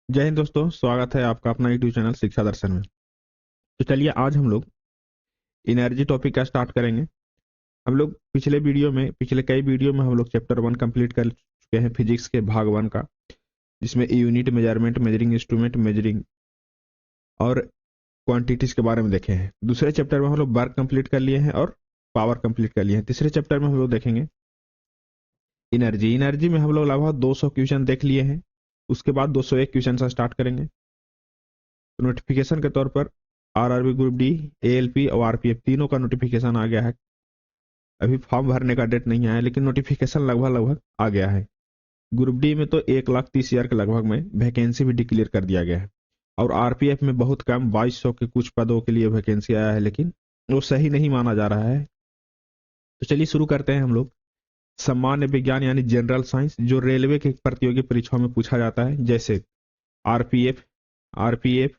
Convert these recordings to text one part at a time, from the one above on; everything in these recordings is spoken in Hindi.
जय हिंद दोस्तों, स्वागत है आपका अपना यूट्यूब चैनल शिक्षा दर्शन में। तो चलिए आज हम लोग एनर्जी टॉपिक का स्टार्ट करेंगे। हम लोग पिछले कई वीडियो में हम लोग चैप्टर 1 कंप्लीट कर चुके हैं फिजिक्स के भाग 1 का, जिसमें unit, measurement, measuring instrument, measuring और क्वांटिटीज के बारे में देखे हैं। दूसरे चैप्टर में हम लोग वर्क कंप्लीट कर लिए हैं और पावर कंप्लीट कर लिए हैं। तीसरे चैप्टर में हम लोग देखेंगे एनर्जी में हम लोग लगभग 200 क्वेश्चन देख लिए हैं। उसके बाद 201 क्वेश्चन से स्टार्ट करेंगे। नोटिफिकेशन के तौर पर आरआरबी ग्रुप डी, एएलपी और आरपीएफ तीनों का नोटिफिकेशन आ गया है। अभी फॉर्म भरने का डेट नहीं आया, लेकिन नोटिफिकेशन लगभग आ गया है। ग्रुप डी में तो 1,30,000 के लगभग में वैकेंसी भी डिक्लेयर कर दिया गया है, और आरपीएफ में बहुत कम 2200 के कुछ पदों के लिए वैकेंसी आया है, लेकिन वो सही नहीं माना जा रहा है। तो चलिए शुरू करते हैं हम लोग। सामान्य विज्ञान यानी जनरल साइंस, जो रेलवे के प्रतियोगी परीक्षाओं में पूछा जाता है, जैसे आरपीएफ आरपीएफ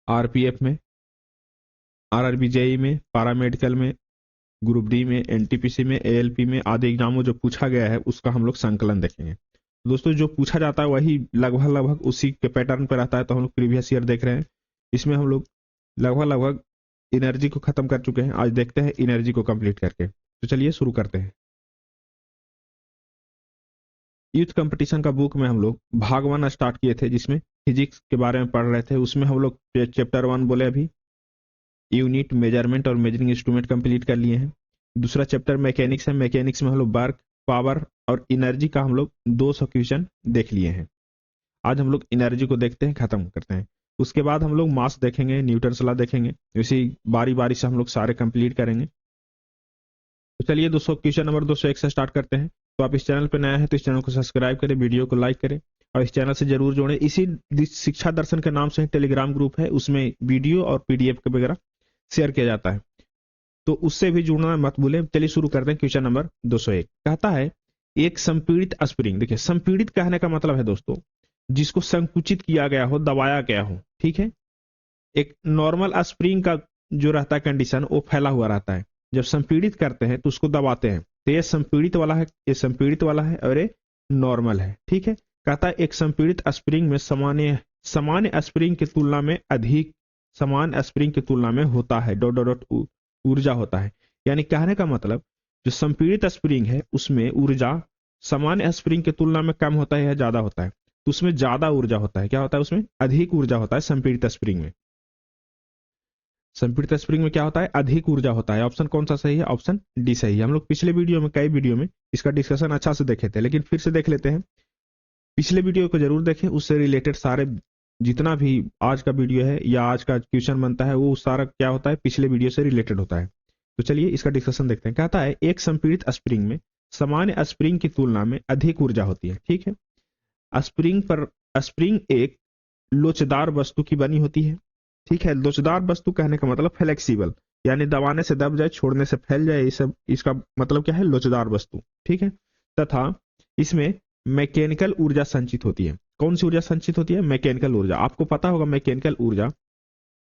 आरपीएफ में, आरआरबी जेई में, पारामेडिकल में, ग्रुप डी में, एनटीपीसी में, एएलपी में आदि एग्जामों जो पूछा गया है उसका हम लोग संकलन देखेंगे। दोस्तों, जो पूछा जाता है वही लगभग उसी के पैटर्न पर रहता है, तो हम लोग प्रीवियस ईयर देख रहे हैं। इसमें हम लोग लगभग एनर्जी को खत्म कर चुके हैं। आज देखते हैं एनर्जी को कंप्लीट करके। तो चलिए शुरू करते हैं। यूथ कंपटीशन का बुक में हम लोग भाग 1 स्टार्ट किए थे, जिसमें फिजिक्स के बारे में पढ़ रहे थे। उसमें हम लोग चैप्टर 1 बोले अभी यूनिट, मेजरमेंट और मेजरिंग इंस्ट्रूमेंट कंप्लीट कर लिए हैं। दूसरा चैप्टर मैकेनिक्स है। मैकेनिक्स में हम लोग वर्क, पावर और एनर्जी का हम लोग 200 क्वेश्चन देख लिए हैं। आज हम लोग एनर्जी को देखते हैं, खत्म करते हैं। उसके बाद हम लोग मास देखेंगे, न्यूटन ला देखेंगे। इसी बारी बारी से हम लोग सारे कंप्लीट करेंगे। तो चलिए 200 क्वेश्चन नंबर 201 से स्टार्ट करते हैं। तो आप इस चैनल पर नया है तो इस चैनल को सब्सक्राइब करें, वीडियो को लाइक करें और इस चैनल से जरूर जुड़े। इसी शिक्षा दर्शन के नाम से टेलीग्राम ग्रुप है, उसमें वीडियो और पीडीएफ वगैरह शेयर किया जाता है, तो उससे भी जुड़ना मत भूलें। चलिए शुरू करते हैं। क्वेश्चन नंबर 201 कहता है, एक संपीड़ित स्प्रिंग। देखिए, संपीड़ित कहने का मतलब है दोस्तों जिसको संकुचित किया गया हो, दबाया गया हो। ठीक है, एक नॉर्मल स्प्रिंग का जो रहता है कंडीशन, वो फैला हुआ रहता है। जब संपीड़ित करते हैं तो उसको दबाते हैं, तो ये संपीड़ित वाला है, ये संपीड़ित वाला है और ये नॉर्मल है। ठीक है, कहता है एक संपीड़ित स्प्रिंग में सामान्य स्प्रिंग की तुलना में अधिक समान स्प्रिंग की तुलना में होता है डॉट डॉट डॉट ऊर्जा होता है। यानी कहने का मतलब जो संपीड़ित स्प्रिंग है उसमें ऊर्जा सामान्य स्प्रिंग की तुलना में कम होता है या ज्यादा होता है, तो उसमें ज्यादा ऊर्जा होता है। क्या होता है? उसमें अधिक ऊर्जा होता है संपीड़ित स्प्रिंग में। संपीड़ित स्प्रिंग में क्या होता है? अधिक ऊर्जा होता है। ऑप्शन कौन सा सही है? ऑप्शन डी सही है। हम लोग पिछले वीडियो में, कई वीडियो में इसका डिस्कशन अच्छा से देखे थे, लेकिन फिर से देख लेते हैं। पिछले वीडियो को जरूर देखें, उससे रिलेटेड सारे जितना भी आज का वीडियो है या आज का क्वेश्चन बनता है वो सारा क्या होता है, पिछले वीडियो से रिलेटेड होता है। तो चलिए इसका डिस्कशन देखते हैं। कहता है एक संपीड़ित स्प्रिंग में सामान्य स्प्रिंग की तुलना में अधिक ऊर्जा होती है। ठीक है, स्प्रिंग एक लोचदार वस्तु की बनी होती है। ठीक है, लोचदार वस्तु कहने का मतलब फ्लेक्सिबल, यानी दबाने से दब जाए, छोड़ने से फैल जाए, ये सब इसका मतलब क्या है? लोचदार वस्तु। ठीक है, तथा इसमें मैकेनिकल ऊर्जा संचित होती है। कौन सी ऊर्जा संचित होती है? मैकेनिकल ऊर्जा। आपको पता होगा मैकेनिकल ऊर्जा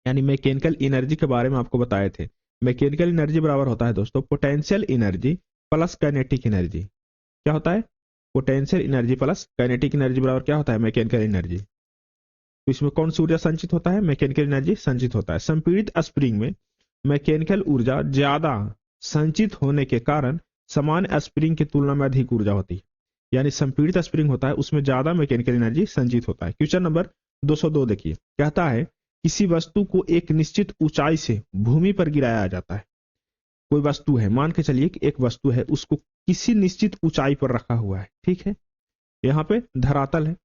यानी मैकेनिकल एनर्जी के बारे में आपको बताए थे। मैकेनिकल एनर्जी बराबर होता है दोस्तों potential energy plus kinetic energy. क्या होता है? Potential energy plus kinetic energy बराबर क्या होता है? Mechanical energy. तो इसमें कौन सी ऊर्जा संचित होता है? मैकेनिकल एनर्जी संचित होता है। संपीड़ित स्प्रिंग में मैकेनिकल ऊर्जा ज्यादा संचित होने के कारण समान स्प्रिंग की तुलना में अधिक ऊर्जा होती है। यानी संपीड़ित स्प्रिंग होता है उसमें ज्यादा मैकेनिकल एनर्जी संचित होता है। क्वेश्चन नंबर 202 देखिए, कहता है किसी वस्तु को एक निश्चित ऊंचाई से भूमि पर गिराया जाता है। कोई वस्तु है, मान के चलिए कि एक वस्तु है, उसको किसी निश्चित ऊंचाई पर रखा हुआ है। ठीक है, यहाँ पे धरातल है।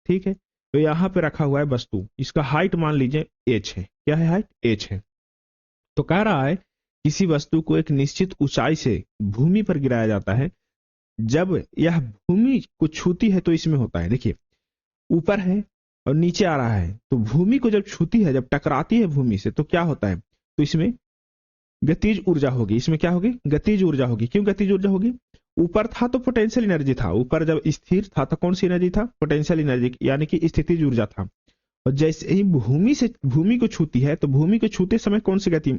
ठीक है, तो यहाँ पे रखा हुआ है वस्तु, इसका हाइट मान लीजिए h है। क्या है? हाइट h है। तो कह रहा है किसी वस्तु को एक निश्चित ऊंचाई से भूमि पर गिराया जाता है। जब यह भूमि को छूती है तो इसमें होता है, देखिए ऊपर है और नीचे आ रहा है, तो भूमि को जब छूती है, जब टकराती है भूमि से, तो क्या होता है? तो इसमें गतिज ऊर्जा होगी। इसमें क्या होगी? गतिज ऊर्जा होगी। क्यों गतिज ऊर्जा होगी? ऊपर था तो पोटेंशियल एनर्जी था, ऊपर जब स्थिर था तो कौन सी एनर्जी था? पोटेंशियल एनर्जी, यानी कि स्थितिज ऊर्जा था। और जैसे ही भूमि को छूती है तो भूमि को छूते समय कौन सी गति,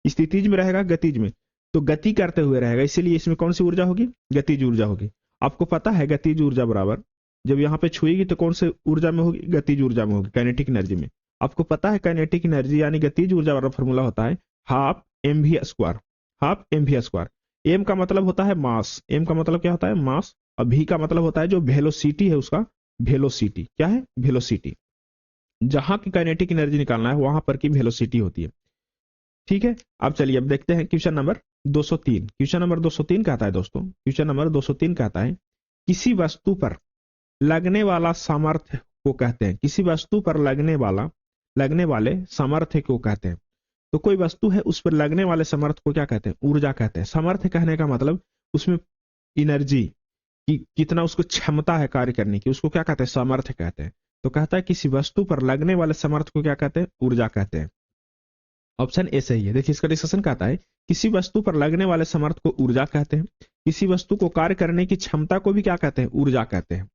स्थितिज में रहेगा, गतिज में, तो गति करते हुए रहेगा। इसीलिए इसमें कौन सी ऊर्जा होगी? गतिज ऊर्जा होगी। आपको पता है गतिज ऊर्जा बराबर जब यहाँ पे छुएगी तो कौन से ऊर्जा में होगी, गतिज ऊर्जा में होगी, काइनेटिक एनर्जी में। आपको पता है काइनेटिक एनर्जी यानी गतिज ऊर्जा वाला फॉर्मूला होता है half M V square, half M V square. M का मतलब होता है मास, एम का मतलब क्या होता है मास, और भी का मतलब होता है जो वेलोसिटी है उसका, वेलोसिटी क्या है, वेलोसिटी। जहां की काइनेटिक एनर्जी निकालना है वहां पर की वेलोसिटी होती है, ठीक है। अब चलिए अब देखते हैं क्वेश्चन नंबर 203। क्वेश्चन नंबर 203 कहता है दोस्तों, क्वेश्चन नंबर 203 कहता है किसी वस्तु पर लगने वाला सामर्थ्य को कहते हैं, किसी वस्तु पर लगने वाले सामर्थ्य को कहते हैं। तो कोई वस्तु है उस पर लगने वाले सामर्थ्य को क्या कहते हैं, ऊर्जा कहते हैं। सामर्थ्य कहने का मतलब उसमें एनर्जी कि कितना उसको क्षमता है कार्य करने की, उसको क्या कहते हैं, सामर्थ्य कहते हैं। तो कहता है किसी वस्तु पर लगने वाले सामर्थ्य को क्या कहते हैं, ऊर्जा कहते हैं। ऑप्शन ए सही है। देखिए इसका डिस्कशन कहता है किसी वस्तु पर लगने वाले सामर्थ्य को ऊर्जा कहते हैं, किसी वस्तु को कार्य करने की क्षमता को भी क्या कहते हैं, ऊर्जा कहते हैं।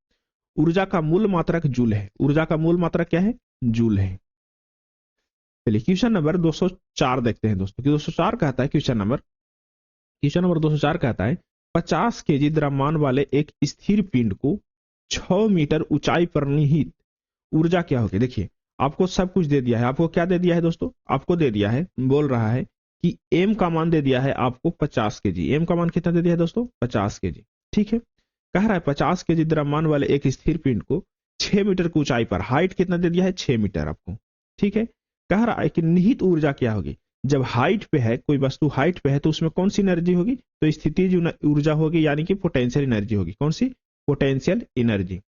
ऊर्जा का मूल मात्रक जूल है, ऊर्जा का मूल मात्रक क्या है, जूल है। चलिए क्वेश्चन नंबर 204 देखते हैं दोस्तों। 204 कहता है क्वेश्चन नंबर 204 कहता है 50 केजी द्रव्यमान वाले एक स्थिर पिंड को 6 मीटर ऊंचाई पर निहित ऊर्जा क्या होगी। देखिए आपको सब कुछ दे दिया है, आपको क्या दे दिया है दोस्तों, आपको दे दिया है, बोल रहा है कि एम का मान दे दिया है आपको 50 केजी। एम का मान कितना दे दिया है दोस्तों, 50 केजी, ठीक है। कह रहा है 50 केजी द्रव्यमान वाले एक स्थिर पिंड को 6 मीटर की ऊंचाई पर, हाइट कितना दे दिया है, 6 मीटर आपको, ठीक है। कह रहा है कि निहित ऊर्जा क्या होगी। जब हाइट पे है, कोई वस्तु हाइट पे है तो उसमें कौन सी एनर्जी होगी, तो स्थितिज ऊर्जा होगी, यानी कि पोटेंशियल एनर्जी होगी। कौन सी, पोटेंशियल एनर्जी।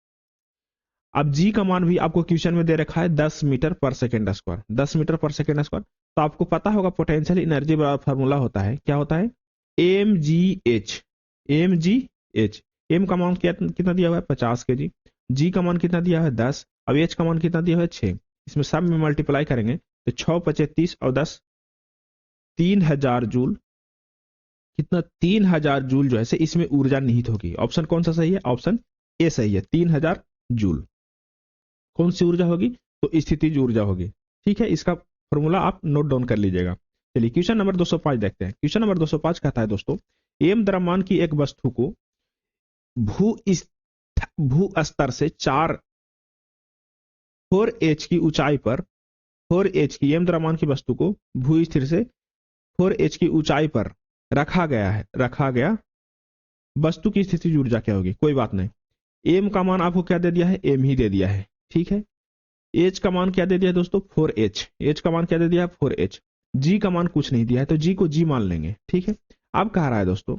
अब जी का मान भी आपको क्वेश्चन में दे रखा है 10 मीटर पर सेकेंड स्क्वायर, 10 मीटर पर सेकेंड स्क्वायर। तो आपको पता होगा पोटेंशियल एनर्जी का फॉर्मूला होता है, क्या होता है, M G H, M G H. M का मान कितना दिया हुआ है, 50 के जी। जी का मान कितना दिया है, 10। अब एच का मान कितना दिया हुआ है, 6। इसमें सब में मल्टीप्लाई करेंगे तो 6 × 5 = 30 और 10 3000 जूल। कितना, 3000 जूल जो है इसमें ऊर्जा निहित होगी। ऑप्शन कौन सा सही है, ऑप्शन ए सही है, 3000 जूल। कौन सी ऊर्जा होगी, तो स्थितिज ऊर्जा होगी, ठीक है। इसका फॉर्मूला आप नोट डाउन कर लीजिएगा। चलिए क्वेश्चन नंबर 205 देखते हैं। क्वेश्चन नंबर 205 कहता है दोस्तों एम द्रव्यमान की एक वस्तु को भू स्तर से 4h की ऊंचाई पर, 4h की, एम द्रव्यमान की वस्तु को भू स्थिर से 4h की ऊंचाई पर रखा गया वस्तु की स्थितिज ऊर्जा क्या होगी। कोई बात नहीं, एम का मान आपको क्या दे दिया है, एम ही दे दिया है, ठीक है। एच का मान क्या दे दिया है दोस्तों, 4h। एच का मान क्या दे दिया है, 4h। जी का मान कुछ नहीं दिया है तो जी को जी मान लेंगे, ठीक है। अब कह रहा है दोस्तों,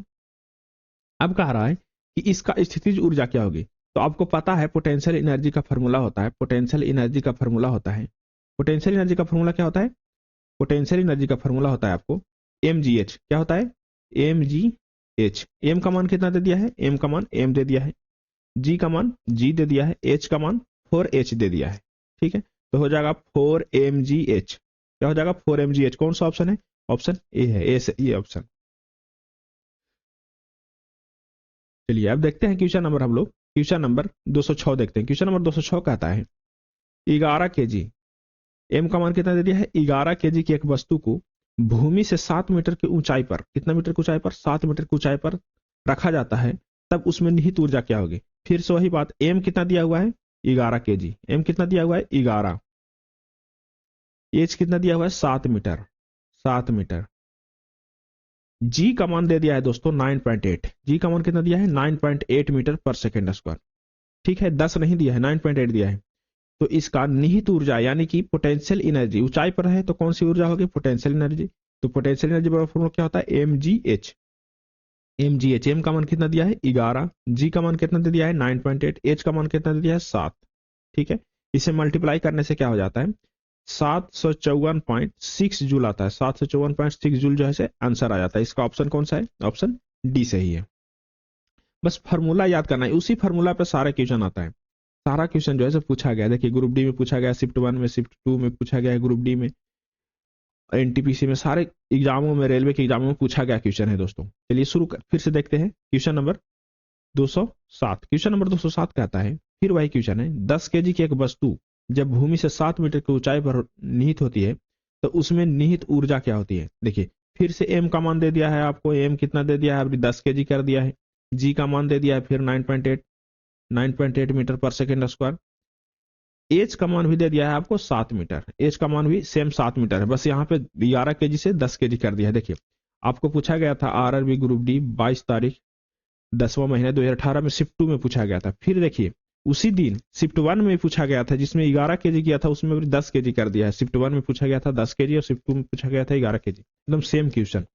अब कह रहा है कि इसका स्थितिज ऊर्जा क्या होगी। तो आपको पता है पोटेंशियल एनर्जी का फॉर्मूला होता है, पोटेंशियल एनर्जी का फॉर्मूला होता है, पोटेंशियल एनर्जी का फॉर्मूला क्या होता है, पोटेंशियल एनर्जी का फॉर्मूला होता है आपको mgh। क्या होता है, mgh। एम का मान कितना दे दिया है, एम का मान एम दे दिया है, जी का मान जी दे दिया है, एच का मान 4h दे दिया है, ठीक है। तो हो जाएगा 4mgh। क्या हो जाएगा, 4mgh। कौन सा ऑप्शन है, ऑप्शन ए है, ए से ये ऑप्शन। चलिए अब देखते हैं क्वेश्चन नंबर, हम लोग क्वेश्चन नंबर 206 देखते हैं। क्वेश्चन नंबर 206 कहता है 11 केजी, एम का मान कितना दे दिया है, 11 केजी की एक वस्तु को भूमि से 7 मीटर की ऊंचाई पर, कितना मीटर की ऊंचाई पर, 7 मीटर की ऊंचाई पर रखा जाता है, तब उसमें निहित ऊर्जा क्या होगी। फिर से वही बात, एम कितना दिया हुआ है, 11 केजी। एम कितना दिया हुआ है, 11। एच कितना दिया हुआ है, 7 मीटर, 7 मीटर। जी का मान दे दिया है दोस्तों 9.8। जी का मान कितना दिया है, 9.8 मीटर पर सेकेंड स्क्वायर, ठीक है। 10 नहीं दिया है, 9.8 दिया है। तो इसका निहित ऊर्जा यानी कि पोटेंशियल एनर्जी, ऊंचाई पर है तो कौन सी ऊर्जा होगी, पोटेंशियल एनर्जी। तो पोटेंशियल एनर्जी बराबर फॉर्मूला क्या होता है, mgh। mgh, एम का मान कितना दिया है, 11। जी का मान कितना दे दिया है, 9.8। एच का मान कितना दे दिया है, 7, ठीक है। इसे मल्टीप्लाई करने से क्या हो जाता है, 754.6 जूल आता है। 754.6 जूल जो है आंसर आ जाता है। इसका ऑप्शन कौन सा है, ऑप्शन डी सही है। बस फॉर्मूला याद करना है, उसी फॉर्मूला पे सारा क्वेश्चन आता है। सारा क्वेश्चन जो है पूछा गया, देखिए ग्रुप डी में पूछा गया, शिफ्ट 1 में, शिफ्ट 2 में पूछा गया है, ग्रुप डी में, एनटीपीसी में, सारे एग्जामों में, रेलवे के एग्जामों में पूछा गया क्वेश्चन है दोस्तों। चलिए शुरू फिर से देखते हैं क्वेश्चन नंबर 207। क्वेश्चन नंबर 207 कहता है, फिर वही क्वेश्चन है, 10 केजी की एक वस्तु जब भूमि से 7 मीटर की ऊंचाई पर निहित होती है तो उसमें निहित ऊर्जा क्या होती है। देखिए फिर से एम का मान दे दिया है आपको, एम कितना दे दिया है, अभी 10 केजी कर दिया है। जी का मान दे दिया है फिर 9.8। 9.8 मीटर पर सेकेंड स्क्वायर। एच का मान भी दे दिया है आपको 7 मीटर, एच का मान भी सेम 7 मीटर है, बस यहाँ पे 11 केजी से 10 केजी कर दिया है। देखिए आपको पूछा गया था आरआरबी ग्रुप डी 22 तारीख 10वां महीना 2018 में शिफ्ट 2 में पूछा गया था। फिर देखिए उसी दिन शिफ्ट 1 में पूछा गया था जिसमें 11 केजी किया था, उसमें भी 10 केजी कर दिया है। शिफ्ट 1 में पूछा गया था 10 केजी और शिफ्ट 2 में पूछा गया था 11 केजी, एकदम सेम क्वेश्चन।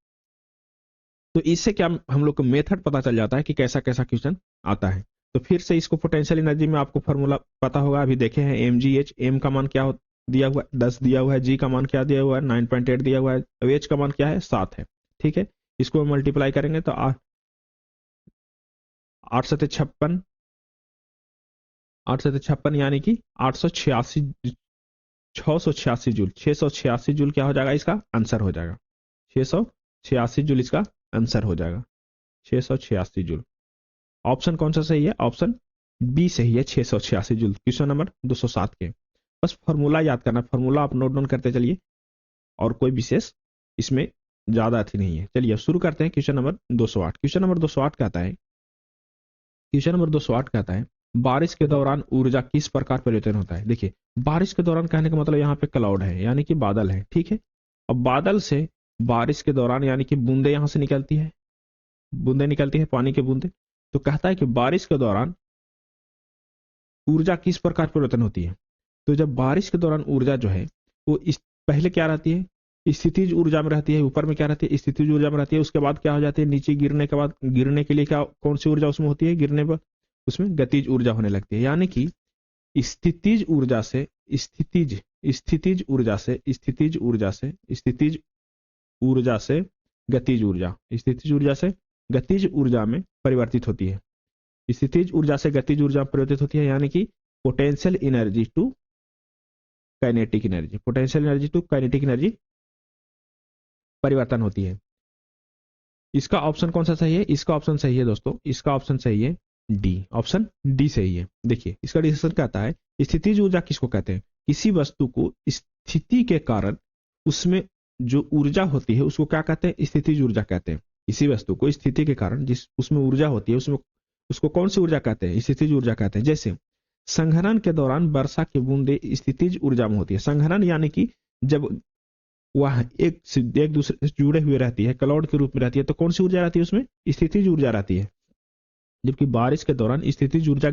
तो इससे क्या हम लोग को मेथड पता चल जाता है कि कैसा कैसा क्वेश्चन आता है। तो फिर से इसको पोटेंशियल एनर्जी में आपको फॉर्मूला पता होगा, अभी देखे हैं mgh, m का मान क्या दिया हुआ है 10 दिया हुआ है, g का मान क्या दिया हुआ है 9.8 दिया हुआ है, अब h का मान क्या है 7 है। ठीक है, इसको मल्टीप्लाई करेंगे तो 8 7 56, 8 7 56 यानी कि 886, 686 जूल, 686 जूल क्या हो जाएगा, इसका आंसर हो जाएगा 686 जूल, इसका आंसर हो जाएगा 686 जूल। ऑप्शन कौन सा सही है, ऑप्शन बी सही है 686 जूल। क्वेश्चन नंबर 207 के बस फॉर्मूला याद करना, फॉर्मूला आप नोट डाउन करते चलिए और कोई विशेष इसमें ज्यादा अथी नहीं है। चलिए अब शुरू करते हैं क्वेश्चन नंबर 208। क्वेश्चन नंबर 208 कहता है, क्वेश्चन नंबर 208 कहता है बारिश के दौरान ऊर्जा किस प्रकार परिवर्तन होता है। देखिए बारिश के दौरान कहने का मतलब यहाँ पे क्लाउड है यानी कि बादल है। ठीक है, अब बादल से बारिश के दौरान यानी कि बूंदे यहां से निकलती है, बूंदे निकलती है, पानी के बूंदे। तो कहता है कि बारिश के दौरान ऊर्जा किस प्रकार परिवर्तन होती है। तो जब बारिश के दौरान ऊर्जा जो है वो पहले क्या रहती है, स्थितिज ऊर्जा में रहती है, ऊपर में क्या रहती है, स्थितिज ऊर्जा में रहती है। उसके बाद क्या हो जाती है, नीचे गिरने के बाद, गिरने के लिए क्या कौन सी ऊर्जा उसमें होती है, गिरने पर उसमें गतिज ऊर्जा होने लगती है। यानी कि स्थितिज ऊर्जा से स्थितिज स्थितिज ऊर्जा से स्थितिज ऊर्जा से स्थितिज ऊर्जा से गतिज ऊर्जा, स्थितिज ऊर्जा से गतिज ऊर्जा में परिवर्तित होती है, स्थितिज ऊर्जा से गतिज ऊर्जा में परिवर्तित होती है। यानी कि potential energy to kinetic energy, potential energy to kinetic energy परिवर्तन होती है। इसका ऑप्शन कौन सा सही है, इसका ऑप्शन सही है दोस्तों, इसका ऑप्शन सही है डी, ऑप्शन डी सही है। देखिए इसका डिस्कशन कहता है स्थितिज ऊर्जा किसको कहते हैं, किसी वस्तु को स्थिति के कारण उसमें जो ऊर्जा होती है उसको क्या कहते हैं, स्थितिज ऊर्जा कहते हैं। किसी वस्तु को स्थिति के कारण जिस उसमें ऊर्जा होती है उसमें उसको कौन सी ऊर्जा कहते हैं, स्थितिज ऊर्जा कहते हैं। जैसे संघनन के दौरान वर्षा की बूंदे स्थितिज ऊर्जा में होती है। संघनन यानी कि जब वह एक दूसरे से जुड़े हुए रहती है, क्लाउड के रूप में रहती है, तो कौन सी ऊर्जा रहती है उसमें, स्थितिज ऊर्जा रहती है। जबकि बारिश के दौरान स्थितिज ऊर्जा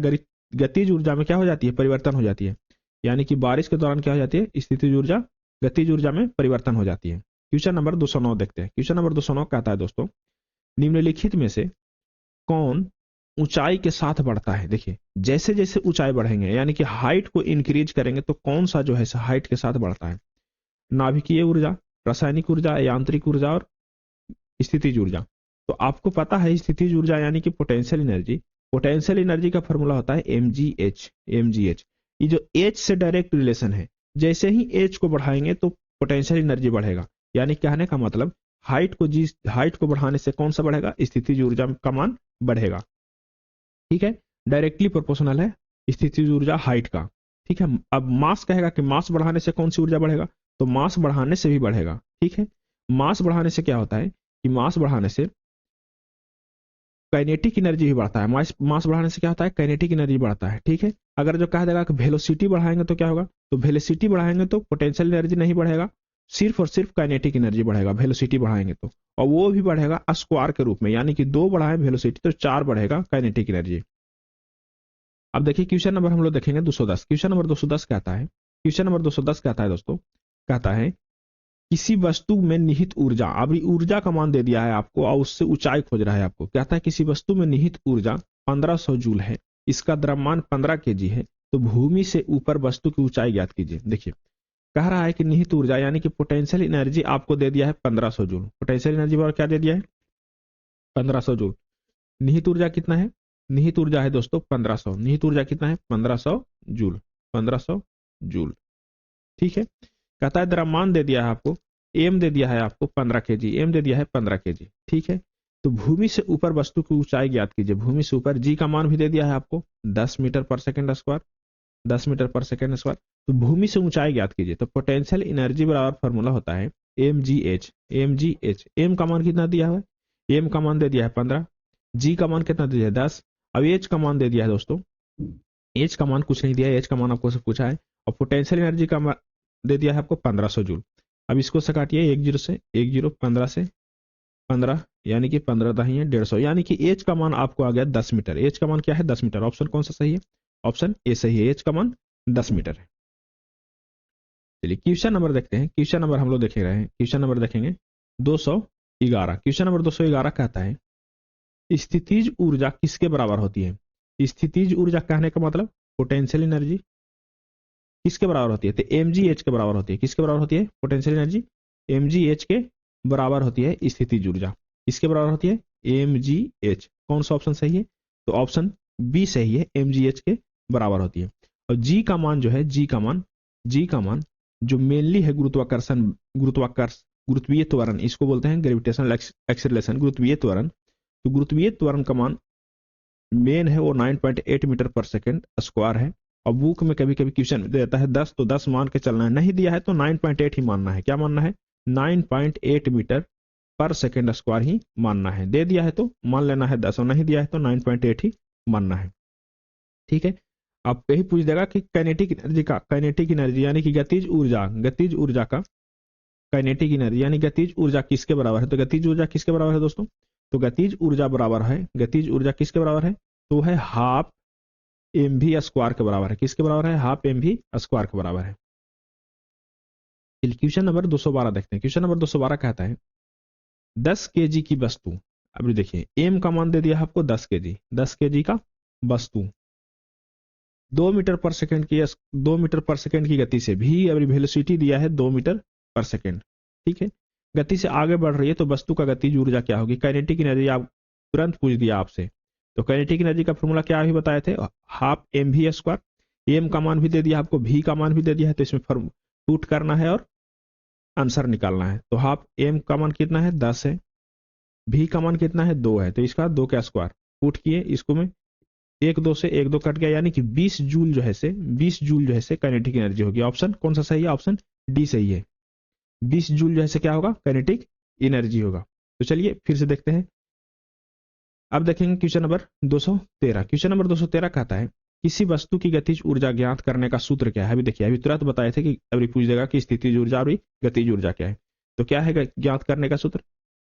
गतिज ऊर्जा में क्या हो जाती है, परिवर्तन हो जाती है। यानी कि बारिश के दौरान क्या हो जाती है, स्थितिज ऊर्जा गतिज ऊर्जा में परिवर्तन हो जाती है। क्वेश्चन नंबर 209 देखते हैं। क्वेश्चन नंबर 209 कहता है दोस्तों निम्नलिखित में से कौन ऊंचाई के साथ बढ़ता है। देखिए जैसे जैसे ऊंचाई बढ़ेंगे यानी कि हाइट को इंक्रीज करेंगे तो कौन सा जो है हाइट के साथ बढ़ता है, नाभिकीय ऊर्जा, रासायनिक ऊर्जा, यांत्रिक ऊर्जा और स्थितिज ऊर्जा। तो आपको पता है स्थितिज ऊर्जा यानी कि पोटेंशियल एनर्जी, पोटेंशियल एनर्जी का फॉर्मूला होता है mgh, mgh। ये जो h से डायरेक्ट रिलेशन है, जैसे ही h को बढ़ाएंगे तो पोटेंशियल एनर्जी बढ़ेगा। यानी कहने का मतलब हाइट को बढ़ाने से कौन सा बढ़ेगा, स्थितिज ऊर्जा का मान बढ़ेगा। ठीक है, डायरेक्टली प्रोपोर्शनल है स्थितिज ऊर्जा हाइट का। ठीक है, अब मास कहेगा कि मास बढ़ाने से कौन सी ऊर्जा बढ़ेगा, तो मास बढ़ाने से भी बढ़ेगा। ठीक है, मास बढ़ाने से क्या होता है कि मास बढ़ाने से काइनेटिक एनर्जी भी बढ़ता है। मास बढ़ाने से क्या होता है, काइनेटिक एनर्जी बढ़ता है। ठीक है, अगर जो कह देगा कि वेलोसिटी बढ़ाएंगे तो क्या होगा, तो वेलोसिटी बढ़ाएंगे तो पोटेंशियल एनर्जी नहीं बढ़ेगा, सिर्फ और सिर्फ काइनेटिक एनर्जी बढ़ेगा वेलोसिटी बढ़ाएंगे तो, और वो भी बढ़ेगा स्क्वायर के रूप में। यानी कि 2 बढ़ाए वेलोसिटी तो 4 बढ़ेगा काइनेटिक एनर्जी। अब देखिए क्वेश्चन नंबर हम लोग देखेंगे 210। क्वेश्चन नंबर 210 कहता है, क्वेश्चन नंबर 210 कहता है दोस्तों, कहता है किसी वस्तु में निहित ऊर्जा, अभी ऊर्जा का मान दे दिया है आपको और उससे ऊंचाई खोज रहा है आपको। कहता है किसी वस्तु में निहित ऊर्जा 1500 जूल है, इसका द्रव्यमान 15 केजी है, तो भूमि से ऊपर वस्तु की ऊंचाई ज्ञात कीजिए। देखिए कह रहा है कि निहित ऊर्जा यानी कि पोटेंशियल एनर्जी आपको दे दिया है 1500 जूल, पोटेंशियल एनर्जी पर क्या दे दिया है 1500 जूल। निहित ऊर्जा कितना है, निहित ऊर्जा है दोस्तों 1500, निहित ऊर्जा कितना है 1500 जूल, 1500 जूल। ठीक है, कहता है द्रव्यमान दे दिया है आपको, एम दे दिया है आपको 15 केजी, एम दे दिया है 15 केजी। ठीक है, तो भूमि से ऊपर वस्तु की ऊंचाई ज्ञात कीजिए। भूमि से ऊपर जी का मान भी दे दिया है आपको 10 मीटर पर सेकंड स्क्वायर, 10 मीटर पर सेकंड स्क्वायर। तो भूमि से ऊंचाई ज्ञात कीजिए, तो पोटेंशियल एनर्जी बराबर फॉर्मूला होता है mgh, mgh। एम का मान कितना दिया हुआ है, एम का मान दे दिया है 15, जी का मान कितना दे दिया है 10, अब एच का मान दे दिया है दोस्तों एच का मान कुछ नहीं दिया है, एच का मान आपको से पूछा है, और पोटेंशियल एनर्जी का दे दिया है आपको 1500 जूल। अब इसको से काटिए, 10 से 10, 15 से 15, यानी कि 15 दही है 150, यानी कि एच का मान आपको आ गया 10 मीटर। एच का मान क्या है? 10 मीटर। ऑप्शन कौन सा सही है? ऑप्शन ए सही है, एच का मान 10 मीटर है। चलिए क्वेश्चन नंबर देखते हैं। क्वेश्चन नंबर हम लोग देख रहे हैं, क्वेश्चन नंबर देखेंगे 211। क्वेश्चन नंबर 211 कहता है स्थितिज ऊर्जा किसके बराबर होती है? स्थितिज ऊर्जा कहने का मतलब पोटेंशियल एनर्जी किसके बराबर होती है? तो mgh के बराबर होती है। किसके बराबर होती है? पोटेंशियल एनर्जी mgh के बराबर होती है स्थितिज ऊर्जा। किसके बराबर होती है? mgh। कौन सा ऑप्शन सही है? तो ऑप्शन बी सही है, mgh के बराबर होती है। और g का मान जो है, g का मान जो मेनली है गुरुत्वाकर्षण, गुरुत्वीय त्वरण, इसको बोलते हैं ग्रेविटेशनल एक्सेलरेशन, गुरुत्वीय त्वरण। तो गुरुत्वीय त्वरण का मान मेन है वो 9.8 मीटर पर सेकेंड स्क्वायर है। और बुक में कभी कभी क्वेश्चन देता है 10, तो 10 मान के चलना है, नहीं दिया है तो 9.8 ही मानना है। क्या मानना है? 9.8 मीटर पर सेकेंड स्क्वायर ही मानना है। दे दिया है तो मान लेना है 10, और नहीं दिया है तो 9.8 ही मानना है। ठीक है। आप यही पूछ देगा कि काइनेटिक एनर्जी का, काइनेटिक एनर्जी यानी कि गतिज ऊर्जा, गतिज ऊर्जा का काइनेटिक एनर्जी यानी गतिज ऊर्जा किसके बराबर है? तो गतिज ऊर्जा किसके बराबर है दोस्तों? तो गतिज ऊर्जा बराबर है, गतिज ऊर्जा किसके बराबर है? तो है हाफ mv स्क्वायर के बराबर है। किसके बराबर है? हाफ mv स्क्वायर के बराबर है। क्वेश्चन नंबर 212 देखते हैं। क्वेश्चन नंबर 212 कहता है 10 kg की वस्तु, अभी देखिए m का मान दे दिया है आपको 10 kg, 10 kg का वस्तु 2 मीटर पर सेकंड की, 2 मीटर पर सेकंड की गति से भी, अभी वेलोसिटी दिया है 2 मीटर पर सेकंड, ठीक है, गति से आगे बढ़ रही है, तो वस्तु का गतिज ऊर्जा क्या होगी? काइनेटिक एनर्जी आप तुरंत पूछ दिया आपसे। तो काइनेटिक एनर्जी का फॉर्मूला क्या अभी बताए थे? Half mv square. एम का मान भी दे दिया आपको, भी का मान भी दे दिया है, तो इसमें पुट करना है और आंसर निकालना है। तो हाफ एम का मान कितना है? 10 है। भी का मान कितना है? 2 है, तो इसका 2 का स्क्वायर पुट किए, इसको में 1 2 से 1 2 कट गया, यानी कि 20 जूल जो है से, 20 जूल जो है से काइनेटिक एनर्जी होगी। ऑप्शन कौन सा सही है? ऑप्शन डी सही है। 20 जूल जो है से क्या होगा? काइनेटिक एनर्जी होगा। तो चलिए फिर से देखते हैं। अब देखेंगे क्वेश्चन नंबर 213। क्वेश्चन नंबर 213 कहता है किसी वस्तु की गतिज ऊर्जा ज्ञात करने का सूत्र क्या है? अभी देखिए अभी तुरंत बताए थे कि अभी पूछ देगा कि स्थितिज ऊर्जा और गतिज ऊर्जा क्या है। तो क्या है ज्ञात करने का सूत्र?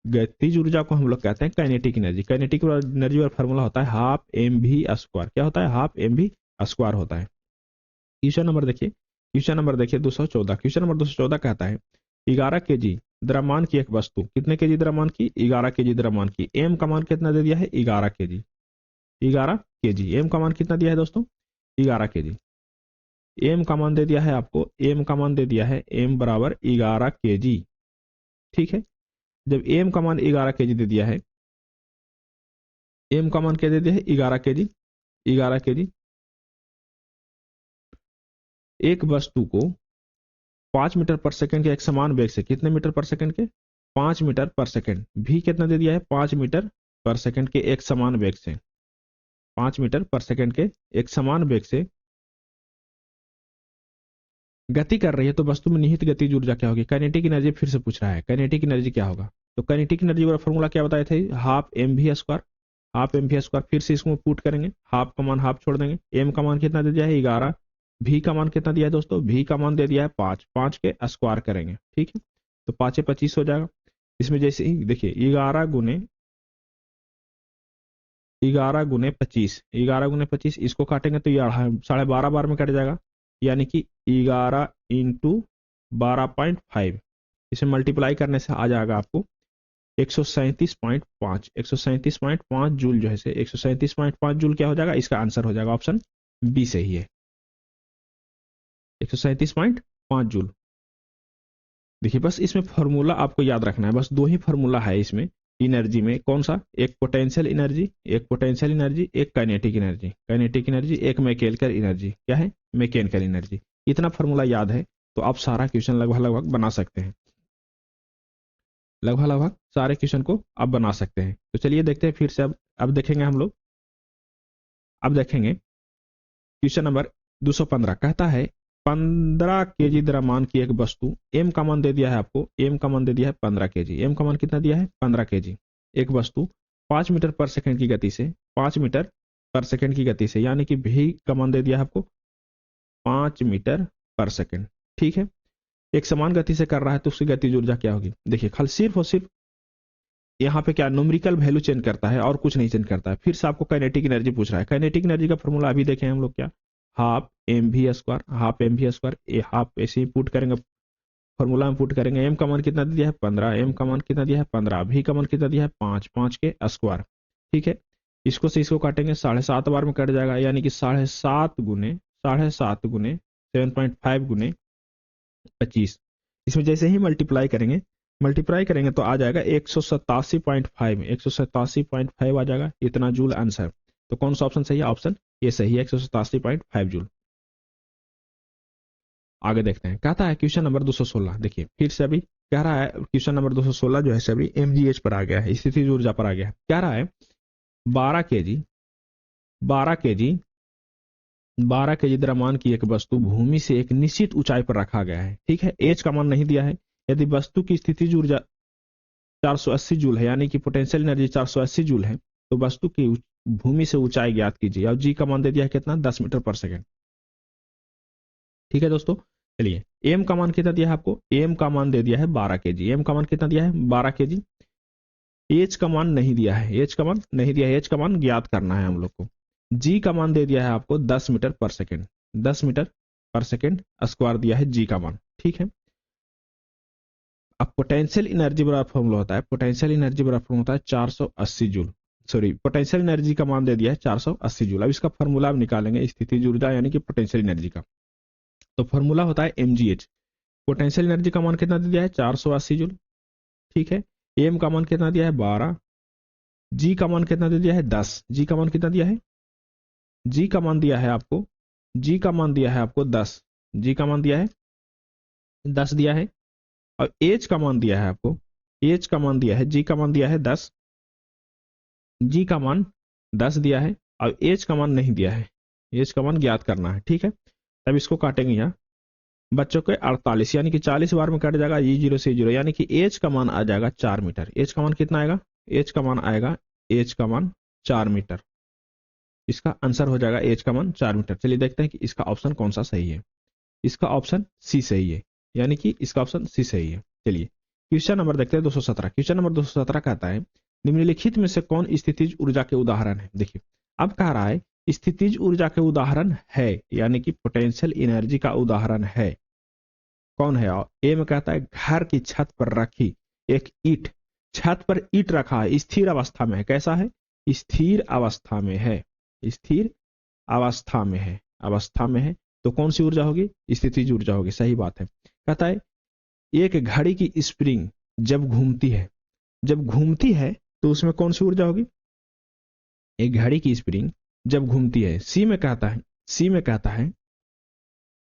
गतिज ऊर्जा को हम लोग कहते हैं काइनेटिक एनर्जी। काइनेटिक एनर्जी और फॉर्मूला होता है हाफ mv स्क्वायर। क्या होता है? हाफ mv स्क्वायर होता है। क्वेश्चन नंबर देखिए, क्वेश्चन नंबर देखिए 214। क्वेश्चन नंबर 214 कहता है 11 kg द्रव्यमान की एक वस्तु, कितने केजी द्रव्यमान की? 11 kg द्रव्यमान की। एम का मान कितना दे दिया है? 11 kg। 11 kg। एम का मान कितना दिया है दोस्तों? 11 kg। एम का मान दे दिया है आपको, एम का मान दे दिया है एम बराबर 11 kg। ठीक है। जब एम का मान 11 kg दे दिया है, एम का मान क्या दे दिया है? 11 kg। 11 kg एक वस्तु को 5 मीटर पर सेकंड के एक समान वेग से, कितने मीटर पर सेकंड के? 5 मीटर पर सेकंड। भी कितना दे दिया है? 5 मीटर पर सेकंड के एक समान वेग से, 5 मीटर पर सेकंड के एक समान वेग से गति कर रही है, तो वस्तु में निहित गतिज ऊर्जा क्या होगी? काइनेटिक एनर्जी फिर से पूछ रहा है, काइनेटिक एनर्जी क्या होगा? तो काइनेटिक एनर्जी वाला फॉर्मूला क्या बताए थे? Half mv square. Half mv square फिर से इसको पुट करेंगे, हाफ का मान हाफ छोड़ देंगे। एम का मान कितना दे दिया है? 11। भी का मान कितना दिया है दोस्तों? भी का मान दे दिया है 5। 5 के स्क्वायर करेंगे, ठीक है, तो 5 25 हो जाएगा। इसमें जैसे ही देखिए 11 गुने 25, 11 गुने 25, इसको काटेंगे तो ये 12.5 बार में कट जाएगा, यानी कि 11 इंटू 12.5, इसे मल्टीप्लाई करने से आ जाएगा आपको 137.5। 137.5 जूल जो है से 137.5 जूल क्या हो जाएगा? इसका आंसर हो जाएगा ऑप्शन बी सही है, 137.5 जूल। देखिए बस इसमें फॉर्मूला आपको याद रखना है, बस 2 ही फॉर्मूला है इसमें एनर्जी में। कौन सा? एक पोटेंशियल एनर्जी, एक पोटेंशियल एनर्जी, एक काइनेटिक एनर्जी। काइनेटिक एनर्जी, एक मैकेनिकल एनर्जी। क्या है? Mechanical energy. इतना फॉर्मूला याद है तो आप सारा क्वेश्चन लगभग लगभग बना सकते हैं, लगभग लगभग सारे क्वेश्चन को आप बना सकते हैं। तो चलिए देखते हैं फिर से। अब देखेंगे हम लोग, अब देखेंगे क्वेश्चन नंबर 215 कहता है 15 केजी द्रव्यमान की एक वस्तु, एम का मान दे दिया है आपको, एम का मान दे दिया है 15 केजी। एम का मान कितना दिया है? 15 केजी। एक वस्तु 5 मीटर पर सेकंड की गति से, 5 मीटर पर सेकंड की गति से, यानी कि भी का मान दे दिया आपको 5 मीटर पर सेकंड। ठीक है, एक समान गति से कर रहा है तो उसकी गतिज ऊर्जा क्या होगी? देखिए खाली सिर्फ और सिर्फ यहाँ पे क्या न्यूमेरिकल वैल्यू चेंज करता है और कुछ नहीं चेंज करता है। फिर से आपको काइनेटिक एनर्जी पूछ रहा है। काइनेटिक एनर्जी का फॉर्मूला अभी देखें हम लोग, क्या half M V square, half M V square, half ऐसे ही पुट करेंगे, फॉर्मूला में पुट करेंगे। एम का मान कितना दिया है 15, एम का मान कितना दिया है 15, वी का मान कितना दिया है 5, 5 के स्क्वायर। ठीक है, इसको से इसको काटेंगे 7.5 बार में कट जाएगा, यानी कि 7.5 गुने 7.5 गुने 25। इसमें जैसे ही मल्टीप्लाई करेंगे तो आ जाएगा 187.5, 187.5 आ जाएगा, इतना जूल आंसर। तो कौन सा ऑप्शन सही है? ऑप्शन ये सही है, 187.5 जूल। आगे देखते हैं, कहता है क्वेश्चन नंबर 216। देखिए फिर से अभी कह रहा है क्वेश्चन नंबर 216 जो है से अभी एमजीएच पर आ गया है, स्थितिज ऊर्जा पर आ गया है। कह रहा है 12 केजी द्रव्यमान की एक वस्तु भूमि से एक निश्चित ऊंचाई पर रखा गया है। ठीक है, एच का मान नहीं दिया है। यदि वस्तु की स्थितिज ऊर्जा 480 जूल है, यानी कि पोटेंशियल एनर्जी 480 जूल है, तो वस्तु की भूमि से ऊंचाई ज्ञात कीजिए। और जी का मान दे दिया है कितना? 10 मीटर पर सेकंड। ठीक है दोस्तों, चलिए एम का मान कितना दिया है आपको? एम का मान दे दिया है 12 केजी। एम का मान कितना दिया है? 12 केजी। एच का मान नहीं दिया है, एच का मान नहीं दिया है, एच का मान ज्ञात करना है हम लोग को। जी का मान दे दिया है आपको 10 मीटर पर सेकंड, 10 मीटर पर सेकंड स्क्वायर दिया है जी का मान। ठीक है, अब पोटेंशियल एनर्जी बराबर फॉर्मूला होता है, पोटेंशियल एनर्जी बराबर फॉर्मूला होता है 480 जूल। सॉरी, पोटेंशियल एनर्जी का मान दे दिया है 480 जूल। अब इसका फॉर्मूला निकालेंगे स्थितिज ऊर्जा यानी कि पोटेंशियल एनर्जी का। तो फॉर्मूला होता है mgh। पोटेंशियल एनर्जी का मान कितना दे दिया है? 480 जूल। ठीक है, एम का मान कितना दिया है? 12। जी का मान कितना दे दिया है? 10। जी का मान कितना दिया है? जी का मान दिया है आपको, जी का मान दिया है आपको 10। जी का मान दिया है 10 दिया है। और एच का मान दिया है आपको, एच का मान दिया है, जी का मान दिया है 10, जी का मान 10 दिया है और एच का मान नहीं दिया है, एच का मान ज्ञात करना है। ठीक है, तब इसको काटेंगे यहाँ बच्चों के 48, यानी कि 40 बार में कट जाएगा, ये 0 से 0, यानी कि एच का मान आ जाएगा 4 मीटर। एच का मान कितना आएगा? एच का मान आएगा, एच का मान 4 मीटर। इसका आंसर हो जाएगा एच का मान 4 मीटर। चलिए देखते हैं कि इसका ऑप्शन कौन सा सही है। इसका ऑप्शन सी सही है, यानी कि इसका ऑप्शन सी सही है। चलिए क्वेश्चन नंबर देखते हैं 217। क्वेश्चन नंबर 217 कहता है निम्नलिखित में से कौन स्थितिज ऊर्जा के उदाहरण है? देखिए अब कह रहा है स्थितिज ऊर्जा के उदाहरण है, यानी कि पोटेंशियल एनर्जी का उदाहरण है। कौन है? और ए में कहता है घर की छत पर रखी एक ईंट, छत पर ईंट रखा है, स्थिर अवस्था में है। कैसा है? स्थिर अवस्था में है, स्थिर अवस्था में है, अवस्था में है। तो कौन सी ऊर्जा होगी? स्थितिज ऊर्जा होगी। सही बात है। कहता है एक घड़ी की स्प्रिंग जब घूमती है, जब घूमती है तो उसमें कौन सी ऊर्जा होगी? एक घड़ी की स्प्रिंग जब घूमती है। सी में कहता है, सी में कहता है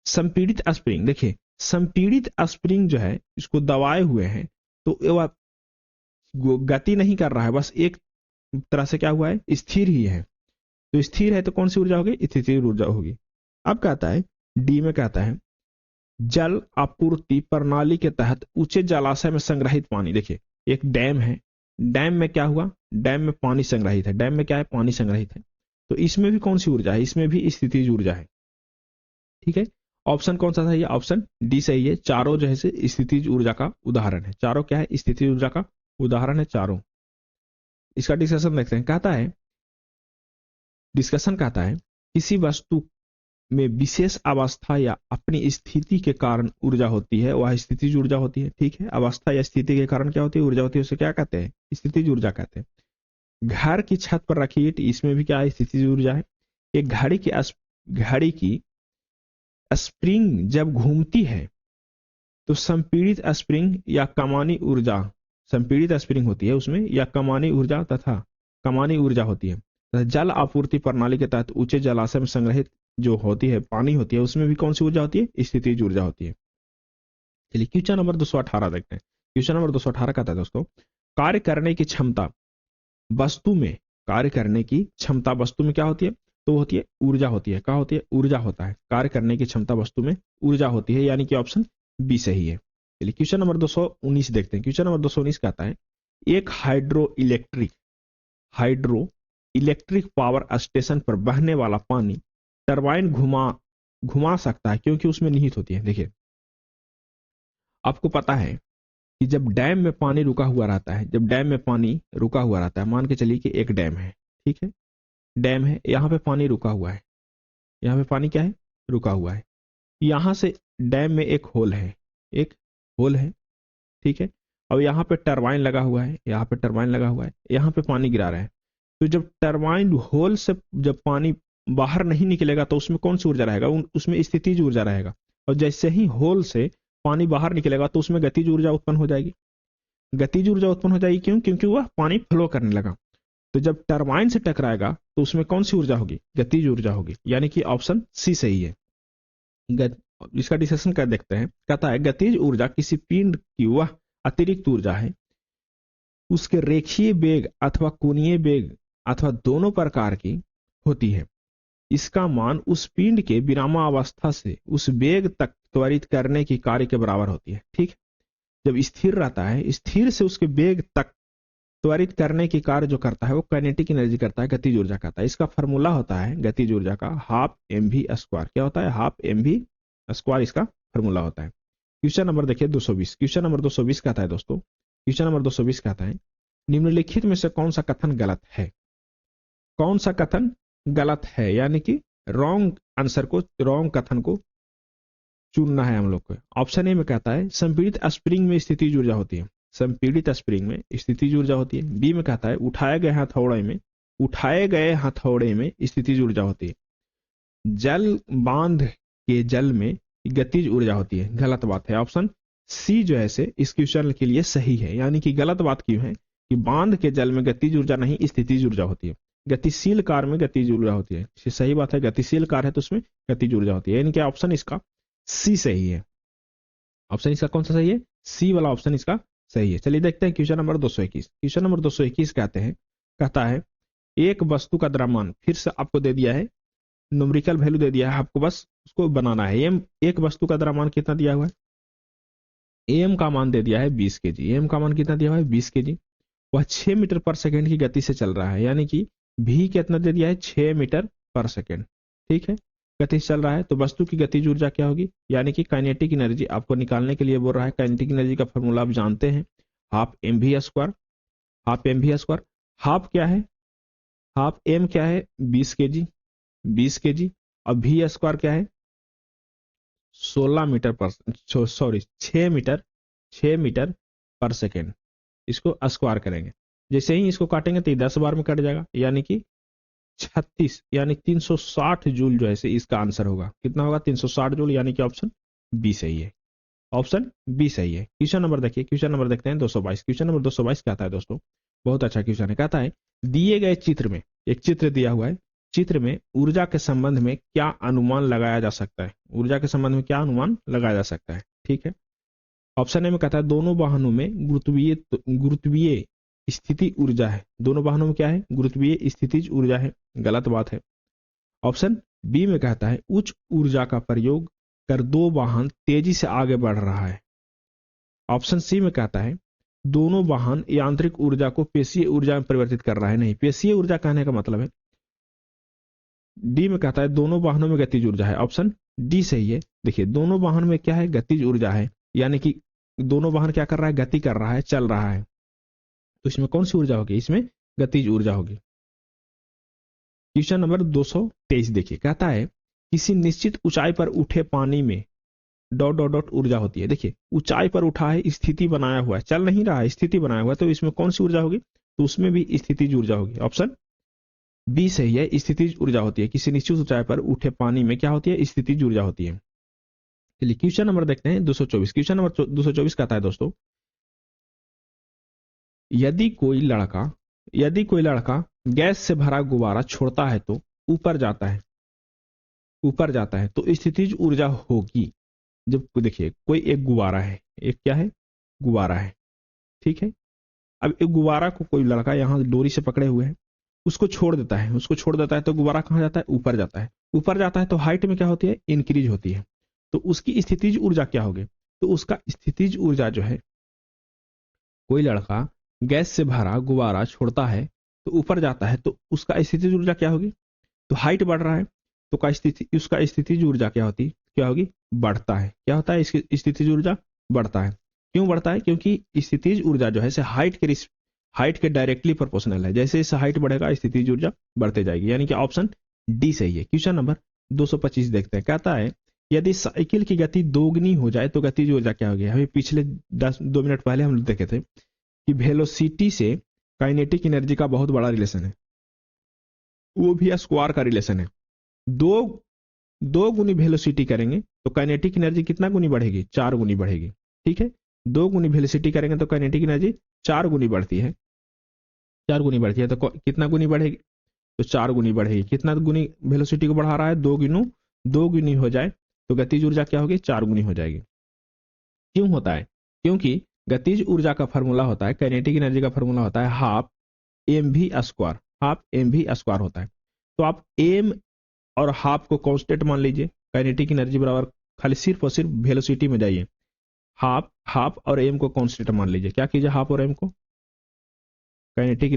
संपीड़ित स्प्रिंग। देखिए संपीड़ित स्प्रिंग जो है इसको दबाए हुए हैं तो वह गति नहीं कर रहा है, बस एक तरह से क्या हुआ है? स्थिर ही है। तो स्थिर है तो कौन सी ऊर्जा होगी? स्थितिज ऊर्जा होगी। अब कहता है डी में कहता है जल आपूर्ति प्रणाली के तहत ऊंचे जलाशय में संग्रहित पानी। देखिए एक डैम है, डैम में क्या हुआ? डैम में पानी संग्रहित है, डैम में क्या है? पानी संग्रहित है। तो इसमें भी कौन सी ऊर्जा है? इसमें भी स्थितिज ऊर्जा है। ठीक है, ऑप्शन कौन सा सही है? ऑप्शन डी सही है। चारों जो है से स्थितिज ऊर्जा का उदाहरण है। चारों क्या है? स्थितिज ऊर्जा का उदाहरण है चारों। इसका डिस्कशन देखते हैं। कहता है डिस्कशन कहता है किसी वस्तु में विशेष अवस्था या अपनी स्थिति के कारण ऊर्जा होती है, वह स्थितिज ऊर्जा होती है। ठीक है, अवस्था या स्थिति के कारण क्या होती है? ऊर्जा होती है। उसे क्या कहते हैं? स्थितिज ऊर्जा कहते हैं। घर की छत पर रखी ईंट, इसमें भी क्या है? स्थितिज ऊर्जा है। एक घड़ी की स्प्रिंग जब घूमती है तो संपीड़ित स्प्रिंग या कमानी ऊर्जा, संपीड़ित स्प्रिंग होती है उसमें, या कमानी ऊर्जा तथा कमानी ऊर्जा होती है। जल आपूर्ति प्रणाली के तहत ऊंचे जलाशय में संग्रहित जो होती है पानी होती है, उसमें भी कौन सी ऊर्जा होती है? स्थितिज ऊर्जा होती है। चलिए क्वेश्चन नंबर 218 देखते हैं। क्वेश्चन नंबर 218 कहता है दोस्तों कार्य करने की क्षमता वस्तु में, कार्य करने की क्षमता वस्तु में क्या होती है? तो होती है ऊर्जा होती है। क्या होती है? ऊर्जा होता है। कार्य करने की क्षमता वस्तु में ऊर्जा होती है, यानी कि ऑप्शन बी सही है। चलिए क्वेश्चन नंबर 219 देखते हैं। क्वेश्चन नंबर 219 कहता है एक हाइड्रो इलेक्ट्रिक पावर स्टेशन पर बहने वाला पानी टरबाइन घुमा सकता है क्योंकि उसमें निहित होती है। देखिए, आपको पता है कि जब डैम में पानी रुका हुआ रहता है, जब डैम में पानी रुका हुआ रहता है, मान के चलिए कि एक डैम है, ठीक है, डैम है, यहां पे पानी रुका हुआ है, यहां पे पानी क्या है, रुका हुआ है, यहां से डैम में एक होल है, एक होल है, ठीक है, अब यहाँ पे टरबाइन लगा हुआ है, यहाँ पे टरबाइन लगा हुआ है, यहाँ पे पानी गिरा रहा है। तो जब टरबाइन होल से जब पानी बाहर नहीं निकलेगा तो उसमें कौन सी ऊर्जा रहेगा, उसमें स्थितिज ऊर्जा रहेगा, और जैसे ही होल से पानी बाहर निकलेगा तो उसमें गतिज ऊर्जा उत्पन्न हो जाएगी। गतिज ऊर्जा उत्पन्न हो जाएगी क्यों, क्योंकि वह पानी फ्लो करने लगा। तो जब टरबाइन से टकराएगा तो उसमें कौन सी ऊर्जा होगी, गतिज ऊर्जा होगी, यानी कि ऑप्शन सी सही है। इसका डिस्कशन कर देखते हैं। कहता है गतिज ऊर्जा किसी पिंड की वह अतिरिक्त ऊर्जा है, उसके रेखीय वेग अथवा कोणीय वेग अथवा दोनों प्रकार की होती है। इसका मान उस पिंड के विरामावस्था से उस वेग तक त्वरित करने की कार्य के बराबर होती है। ठीक, जब स्थिर रहता है, स्थिर से उसके वेग तक त्वरित करने की कार्य जो करता है वो काइनेटिक एनर्जी करता है, गतिज ऊर्जा करता है। इसका फॉर्मूला होता है गतिज ऊर्जा का हाफ mv²। क्या होता है, हाफ mv², इसका फॉर्मूला होता है। क्वेश्चन नंबर देखिए 220। क्वेश्चन नंबर 220 कहता है दोस्तों, क्वेश्चन नंबर 220 कहता है निम्नलिखित में से कौन सा कथन गलत है, कौन सा कथन गलत है, यानी कि रॉन्ग आंसर को, रॉन्ग कथन को चुनना है हम लोग को। ऑप्शन ए में कहता है संपीड़ित स्प्रिंग में स्थितिज ऊर्जा होती है, संपीड़ित स्प्रिंग में स्थितिज ऊर्जा होती है। बी में कहता है उठाए गए हथौड़े में स्थितिज ऊर्जा होती है। जल बांध के जल में गतिज ऊर्जा होती है। गलत बात है, ऑप्शन सी जो है से इस क्वेश्चन के लिए सही है। यानी कि गलत बात क्यों है कि बांध के जल में गतिज ऊर्जा नहीं, स्थितिज ऊर्जा होती है। गतिशील कार में गतिज ऊर्जा होती है, सही बात है, गतिशील कार है तो उसमें गतिज ऊर्जा होती है। यानी कि ऑप्शन इसका सी सही है। ऑप्शन इसका कौन सा सही है, सी वाला ऑप्शन इसका सही है। चलिए देखते हैं क्वेश्चन नंबर 221। क्वेश्चन नंबर 221 कहता है एक वस्तु का द्रव्यमान, फिर से आपको दे दिया है, न्यूमेरिकल वैल्यू दे दिया है, आपको बस उसको बनाना है। एम, एक वस्तु का द्रव्यमान कितना दिया हुआ है, एम का मान दे दिया है 20 केजी। एम का मान कितना दिया हुआ है, 20 केजी। वह 6 मीटर पर सेकेंड की गति से चल रहा है, यानी कि भी कितना दे दिया है, 6 मीटर पर सेकेंड। ठीक है, गति से चल रहा है तो वस्तु की गतिज ऊर्जा क्या होगी, यानी कि काइनेटिक एनर्जी आपको निकालने के लिए बोल रहा है। काइनेटिक एनर्जी का फॉर्मूला आप जानते हैं, half mv²। Half mv², half क्या है, हाफ एम क्या है, 20 केजी, 20 केजी, और v² क्या है, 16 मीटर पर, सॉरी 6 मीटर पर सेकेंड। इसको स्क्वायर करेंगे, जैसे ही इसको काटेंगे तो 10 बार में कट जाएगा, यानी कि 36, यानी 360 जूल जो है इसका आंसर होगा। कितना होगा, 360 जूल, यानी कि ऑप्शन बी सही है। ऑप्शन बी सही है। क्वेश्चन नंबर देखिए, क्वेश्चन नंबर देखते हैं 222। क्वेश्चन नंबर 222 कहता है दोस्तों, बहुत अच्छा क्वेश्चन है। कहता है दिए गए चित्र में, एक चित्र दिया हुआ है, चित्र में ऊर्जा के संबंध में क्या अनुमान लगाया जा सकता है, ऊर्जा के संबंध में क्या अनुमान लगाया जा सकता है। ठीक है, ऑप्शन ए में कहता है दोनों वाहनों में गुरुत्वीय स्थिति ऊर्जा है। दोनों वाहनों में क्या है, गुरुत्वीय स्थितिज ऊर्जा है। गलत बात है। ऑप्शन बी में कहता है उच्च ऊर्जा का प्रयोग कर दो वाहन तेजी से आगे बढ़ रहा है। ऑप्शन सी में कहता है दोनों वाहन यांत्रिक ऊर्जा को पेशीय ऊर्जा में परिवर्तित कर रहा है। नहीं, पेशीय ऊर्जा कहने का मतलब है, डी में कहता है दोनों वाहनों में गतिज ऊर्जा है। ऑप्शन डी सही है। देखिए, दोनों वाहन में क्या है, गतिज ऊर्जा है, यानी कि दोनों वाहन क्या कर रहा है, गति कर रहा है, चल रहा है, तो इसमें कौन सी ऊर्जा होगी, इसमें गतिज ऊर्जा होगी। क्वेश्चन नंबर 223 देखिए, कहता है किसी निश्चित ऊंचाई पर उठे पानी में ... ऊर्जा होती है। देखिए, ऊंचाई पर उठा है, स्थिति बनाया हुआ है, चल नहीं रहा है, स्थिति बनाया हुआ है, तो इसमें कौन सी ऊर्जा होगी, तो उसमें भी स्थितिज ऊर्जा होगी। ऑप्शन बी सही है, स्थितिज ऊर्जा होती है। किसी निश्चित ऊंचाई पर उठे पानी में क्या होती है, स्थितिज ऊर्जा होती है। चलिए क्वेश्चन नंबर देखते हैं 224। क्वेश्चन नंबर 224 कहता है दोस्तों, यदि कोई लड़का गैस से भरा गुब्बारा छोड़ता है तो ऊपर जाता है तो स्थितिज ऊर्जा होगी। जब देखिए कोई एक गुब्बारा है, एक क्या है, गुब्बारा है, ठीक है, अब एक गुब्बारा को कोई लड़का यहां डोरी से पकड़े हुए है, उसको छोड़ देता है तो गुब्बारा कहां जाता है, ऊपर जाता है तो हाइट में क्या होती है, इंक्रीज होती है। तो उसकी स्थितिज ऊर्जा क्या होगी, तो उसका स्थितिज ऊर्जा जो है, कोई लड़का गैस से भरा गुब्बारा छोड़ता है तो ऊपर जाता है तो उसका स्थितिज ऊर्जा क्या होगी, तो हाइट बढ़ रहा है तो उसका स्थितिज ऊर्जा क्या होगी, बढ़ता है। क्या होता है, इसकी स्थितिज ऊर्जा बढ़ता है। क्यों बढ़ता है, क्योंकि स्थितिज ऊर्जा जो है हाइट के डायरेक्टली प्रोपोर्शनल है। जैसे जैसे हाइट बढ़ेगा स्थितिज ऊर्जा बढ़ते जाएगी, यानी कि ऑप्शन डी सही है। क्वेश्चन नंबर 225 देखते हैं, कहता है यदि साइकिल की गति दोगुनी हो जाए तो गतिज ऊर्जा क्या होगी। हमें पिछले 2 मिनट पहले हम लोग देखे थे कि वेलोसिटी से काइनेटिक एनर्जी का बहुत बड़ा रिलेशन है, वो भी स्क्वायर का रिलेशन है। दो दो गुनी वेलोसिटी करेंगे तो काइनेटिक एनर्जी कितना गुनी बढ़ेगी, 4 गुनी बढ़ेगी। ठीक है, 2 गुनी वेलोसिटी करेंगे तो काइनेटिक एनर्जी 4 गुनी बढ़ती है। 4 गुनी बढ़ती है तो कितना गुनी बढ़ेगी, तो 4 गुनी बढ़ेगी। कितना गुनी वेलोसिटी को बढ़ा रहा है, 2 गुनी हो जाए तो गतिज ऊर्जा क्या होगी, 4 गुनी हो जाएगी। क्यों होता है, क्योंकि गतिज ऊर्जा का फॉर्मूला होता है, काइनेटिक एनर्जी का फॉर्मूला होता है half M V square, half M V square होता है। तो आप एम और हाफ को कांस्टेंट मान लीजिए, काइनेटिक एनर्जी बराबर खाली सिर्फ और सिर्फ वेलोसिटी में जाइए, हाफ और एम को कांस्टेंट मान लीजिए। क्या कीजिए, हाफ और एम को, काइनेटिक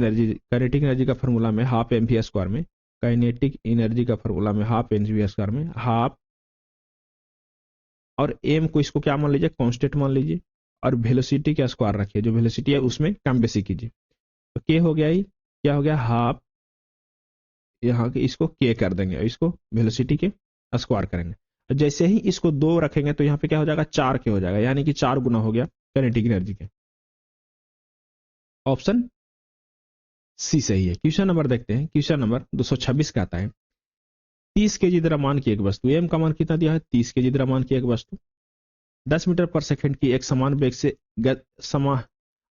एनर्जी का फॉर्मूला में हाफ एम वी स्क्वायर में, काइनेटिक एनर्जी का फॉर्मूला में हाफ एम वी स्क्वायर में हाफ और एम को इसको क्या मान लीजिए, कांस्टेंट मान लीजिए, और वेलोसिटी का स्क्वायर रखिए, जो वेलोसिटी है उसमें कम बेसी कीजिए। तो के हो गया, ही क्या हो गया, हाफ, यहाँ के इसको के कर देंगे और इसको वेलोसिटी के स्क्वायर करेंगे। तो जैसे ही इसको 2 रखेंगे तो यहाँ पे क्या हो जाएगा, 4 के हो जाएगा, यानी कि 4 गुना हो गया काइनेटिक एनर्जी के। ऑप्शन सी सही है। क्वेश्चन नंबर देखते हैं, क्वेश्चन नंबर 226 का आता है 30 केजी द्रव्यमान की एक वस्तु, एम का मान कितना दिया है, 30 केजी द्रव्यमान की एक वस्तु 10 मीटर पर सेकंड की एक समान वेग से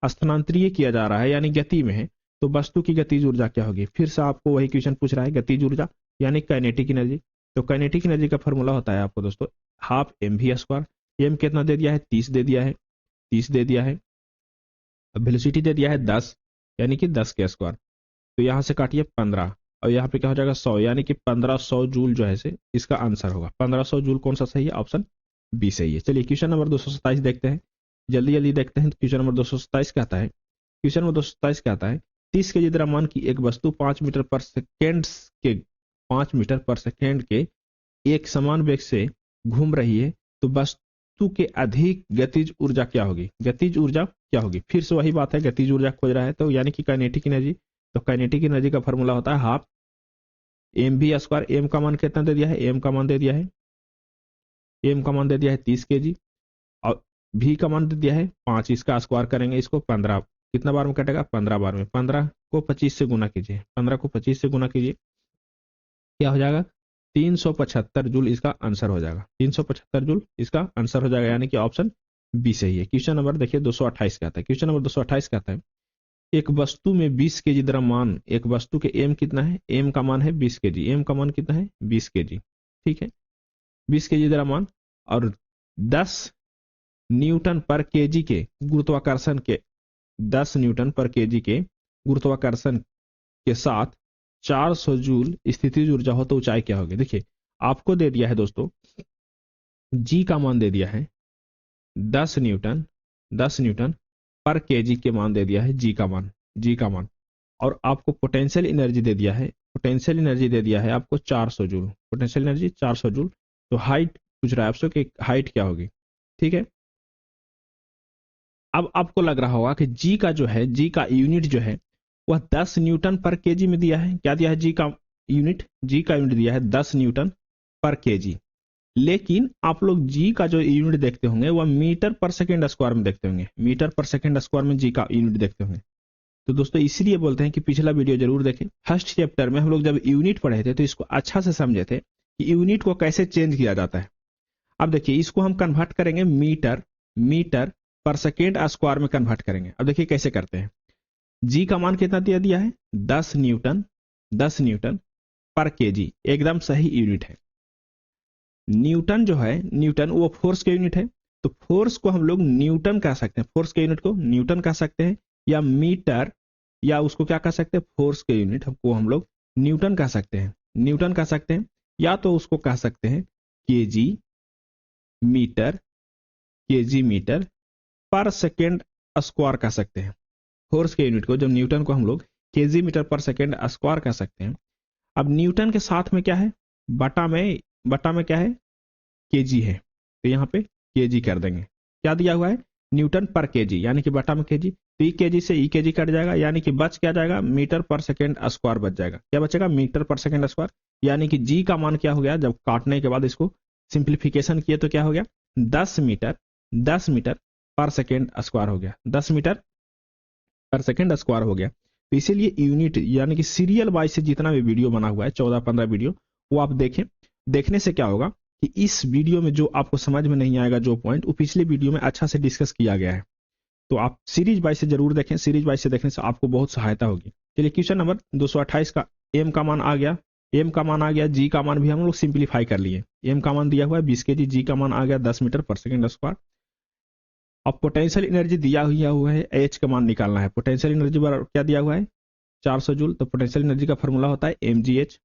स्थानांतरित किया जा रहा है, यानी गति में है, तो वस्तु की गतिज ऊर्जा क्या होगी। फिर से आपको वही क्वेश्चन पूछ रहा है, गतिज ऊर्जा यानी काइनेटिक एनर्जी। तो काइनेटिक एनर्जी का फॉर्मूला होता है आपको दोस्तों half M V square. M कितना दे दिया है, 30 दे दिया है, 30 दे दिया है, वेलोसिटी दे दिया है 10, यानी कि 10 के स्क्वायर। तो यहां से काटिए 15 और यहाँ पे क्या हो जाएगा 100, यानी कि 1500 जूल जो है से इसका आंसर होगा। 1500 जूल कौन सा सही है, ऑप्शन बी सही है। चलिए क्वेश्चन नंबर 227 देखते हैं, जल्दी जल्दी देखते हैं। क्वेश्चन नंबर 227 क्या आता है, क्वेश्चन नंबर 227 क्या आता है 30 केजी द्रव्यमान की एक वस्तु 5 मीटर पर सेकेंड के एक समान वेग से घूम रही है, तो वस्तु के अधिक गतिज ऊर्जा क्या होगी, गतिज ऊर्जा क्या होगी। फिर से वही बात है, गतिज ऊर्जा खोज रहा है तो यानी कि काइनेटिक एनर्जी। तो काइनेटिक एनर्जी का फॉर्मूला होता है half M V square. M का मान कितना दे दिया है, एम का मान दे दिया है, एम का मान दे दिया है 30 केजी और भी का मान दे दिया है 5। इसका स्क्वायर करेंगे, इसको 15 कितना बार में कटेगा, 15 बार में। 15 को 25 से गुना कीजिए, 15 को 25 से गुना कीजिए, क्या हो जाएगा 375 जूल इसका आंसर हो जाएगा। 375 जूल इसका आंसर हो जाएगा, यानी कि ऑप्शन बी सही है। क्वेश्चन नंबर देखिए 228 का आता है, क्वेश्चन नंबर 228 का आता है एक वस्तु में 20 केजी द्रव्यमान, एक वस्तु के एम कितना है, एम का मान है 20 केजी, एम का मान कितना है 20 केजी। ठीक है, 20 केजी द्रव्यमान और 10 न्यूटन पर केजी के गुरुत्वाकर्षण के 10 न्यूटन पर केजी के गुरुत्वाकर्षण के साथ 400 जूल स्थितिज ऊर्जा हो तो ऊंचाई क्या होगी। देखिए आपको दे दिया है दोस्तों, जी का मान दे दिया है 10 न्यूटन पर केजी के मान दे दिया है, जी का मान, और आपको पोटेंशियल एनर्जी दे दिया है, आपको 400 जूल, पोटेंशियल एनर्जी 400 जूल। तो हाइट पूछ रहा है आपसे कि हाइट क्या होगी। ठीक है, अब आपको लग रहा होगा कि जी का यूनिट जो है वह 10 न्यूटन पर केजी में दिया है। क्या दिया है, जी का यूनिट दिया है 10 न्यूटन पर केजी, लेकिन आप लोग जी का जो यूनिट देखते होंगे वह मीटर पर सेकेंड स्क्वायर में देखते होंगे, मीटर पर सेकेंड स्क्वायर में जी का यूनिट देखते होंगे। तो दोस्तों इसीलिए बोलते हैं कि पिछला वीडियो जरूर देखें। फर्स्ट चैप्टर में हम लोग जब यूनिट पढ़े थे तो इसको अच्छा से समझे थे कि यूनिट को कैसे चेंज किया जाता है। अब देखिए इसको हम कन्वर्ट करेंगे मीटर पर सेकेंड स्क्वायर में कन्वर्ट करेंगे। अब देखिए कैसे करते हैं, जी का मान कितना दिया है 10 न्यूटन पर केजी, एकदम सही यूनिट है। न्यूटन जो है, न्यूटन वो फोर्स के यूनिट है, तो फोर्स को हम लोग न्यूटन कह सकते हैं, फोर्स के यूनिट को न्यूटन कह सकते हैं, या मीटर, या उसको क्या कह सकते हैं, फोर्स के यूनिट को हम लोग न्यूटन कह सकते हैं, या तो उसको कह सकते हैं केजी मीटर पर सेकेंड स्क्वायर कह सकते हैं। फोर्स के यूनिट को, जब न्यूटन को हम लोग केजी मीटर पर सेकेंड स्क्वायर कह सकते हैं। अब न्यूटन के साथ में क्या है, बटा में क्या है, केजी है, तो यहाँ पे केजी कर देंगे। क्या दिया हुआ है, न्यूटन पर केजी, यानी कि बटा में केजी, तो ई केजी से ई केजी कट जाएगा, यानी कि बच क्या जाएगा, मीटर पर सेकेंड स्क्वायर बच जाएगा। क्या बचेगा, मीटर पर सेकेंड स्क्वायर, यानी कि जी का मान क्या हो गया, जब काटने के बाद इसको सिंप्लीफिकेशन किए तो क्या हो गया, 10 मीटर पर सेकेंड स्क्वायर हो गया, 10 मीटर पर सेकेंड स्क्वायर हो गया। तो इसीलिए यूनिट यानी कि सीरियल वाइज से जितना भी वीडियो बना हुआ है 14-15 वीडियो, वो आप देखें। देखने से क्या होगा कि इस वीडियो में जो आपको समझ में नहीं आएगा जो पॉइंट, वो पिछले वीडियो में अच्छा से डिस्कस किया गया है। तो आप सीरीज वाइज से जरूर देखें, सीरीज वाइज से देखने से आपको बहुत सहायता होगी। चलिए क्वेश्चन नंबर 228 का एम का मान आ गया, जी का मान भी हम लोग सिंप्लीफाई कर लिए। एम का मान दिया हुआ है 20 kg, जी का मान आ गया 10 मीटर पर सेकेंड स्क्वायर। अब पोटेंशियल एनर्जी दिया हुआ है, एच का मान निकालना है। पोटेंशियल एनर्जी क्या दिया हुआ है, 400 जूल, तो पोटेंशियल एनर्जी का फॉर्मूला होता है mgh।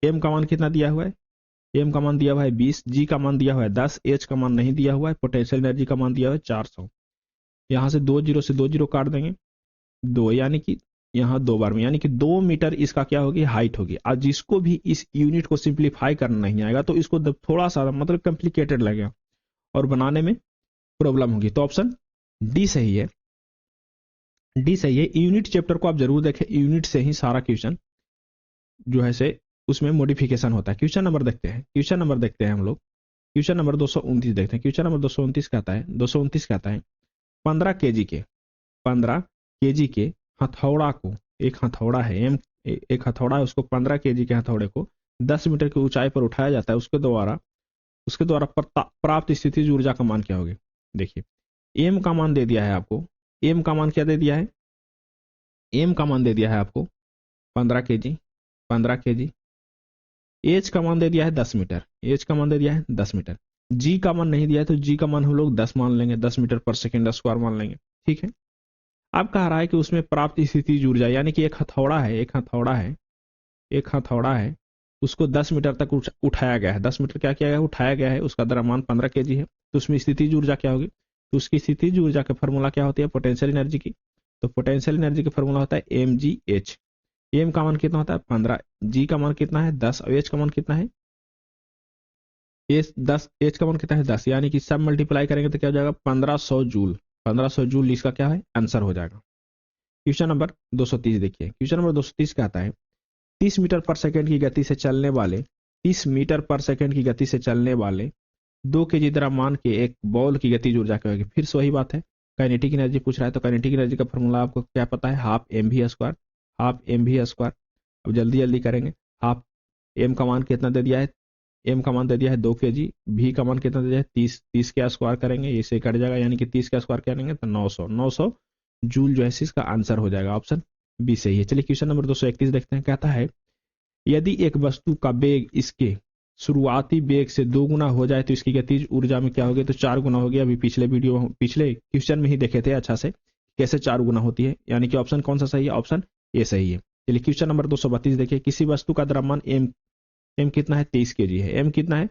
एम का मान कितना दिया हुआ है, एम का मान दिया हुआ है 20, जी का मान दिया हुआ है 10, एच का मान नहीं दिया हुआ है, पोटेंशियल एनर्जी का मान दिया हुआ है 400। यहाँ से 2 जीरो से 2 जीरो काट देंगे, 2, यानी कि यहाँ 2 बार में, यानी कि 2 मीटर इसका क्या होगी, हाइट होगी। आज जिसको भी इस यूनिट को सिंप्लीफाई करना नहीं आएगा तो इसको थोड़ा सा मतलब कॉम्प्लिकेटेड लगेगा और बनाने में प्रॉब्लम होगी। तो ऑप्शन डी सही है, डी सही है। यूनिट चैप्टर को आप जरूर देखें, यूनिट से ही सारा क्वेश्चन जो है से उसमें मॉडिफिकेशन होता है। क्वेश्चन नंबर देखते हैं हम लोग। क्वेश्चन नंबर 229 देखते हैं। क्वेश्चन नंबर 229 कहता है 15 केजी के हथौड़ा को, एक हथौड़ा है एक हथौड़ा है, उसको 15 केजी के हथौड़े को 10 मीटर की ऊंचाई पर उठाया जाता है। उसके द्वारा प्राप्त स्थितिज ऊर्जा का मान क्या होगी। देखिए एम का मान दे दिया है आपको, एम का मान क्या दे दिया है, एम का मान दे दिया है आपको 15 केजी। एच का मान दे दिया है 10 मीटर, जी का मान नहीं दिया है, तो जी का मान हम लोग 10 मान लेंगे, 10 मीटर पर सेकेंड स्क्वायर मान लेंगे। ठीक है, अब कह रहा है कि उसमें प्राप्त स्थितिज ऊर्जा, यानी कि एक हथौड़ा है, उसको 10 मीटर तक उठाया गया है। 10 मीटर क्या किया गया है, उठाया गया है, उसका द्रव्यमान 15 केजी है, तो उसमें स्थितिज ऊर्जा क्या होगी, तो उसकी स्थितिज ऊर्जा का फॉर्मूला क्या होती है, पोटेंशियल एनर्जी की। तो पोटेंशियल एनर्जी का फॉर्मूला होता है mgh। एम का मान कितना होता है 15, जी का मान कितना है 10, और एच का मान कितना है, एच का मान कितना है 10, यानी कि सब मल्टीप्लाई करेंगे तो क्या हो जाएगा 1500 जूल। 1500 जूल इसका क्या है, आंसर हो जाएगा। क्वेश्चन नंबर 230 देखिए। क्वेश्चन नंबर 230 कहता है 30 मीटर पर सेकेंड की गति से चलने वाले 2 केजी द्रव्यमान के एक बॉल की गतिज ऊर्जा क्या होगी। फिर से वही बात है, काइनेटिक एनर्जी पूछ रहा है, तो काइनेटिक एनर्जी का फॉर्मूला आपको क्या पता है, हाफ एम वी स्क्वायर। अब जल्दी करेंगे, हाफ एम का मान कितना दे दिया है, एम का मान दे दिया है 2 केजी, भी का मान कितना दे दिया है 30 के स्क्वायर करेंगे, इसे कट जाएगा, यानी कि 30 का स्क्वायर करेंगे तो 900 जूल जो है इसका आंसर हो जाएगा। ऑप्शन बी सही है। चलिए क्वेश्चन नंबर 231 देखते हैं। कहता है यदि एक वस्तु का वेग इसके शुरुआती वेग से 2 गुना हो जाए तो इसकी गतिज ऊर्जा में क्या होगी, तो 4 गुना होगी। अभी पिछले क्वेश्चन में ही देखे थे अच्छा से कैसे 4 गुना होती है, यानी कि ऑप्शन कौन सा सही है, ऑप्शन ए सही है। चलिए क्वेश्चन नंबर 232 देखिए। किसी वस्तु का द्रव्यमान एम कितना है, 23 केजी है। एम कितना है,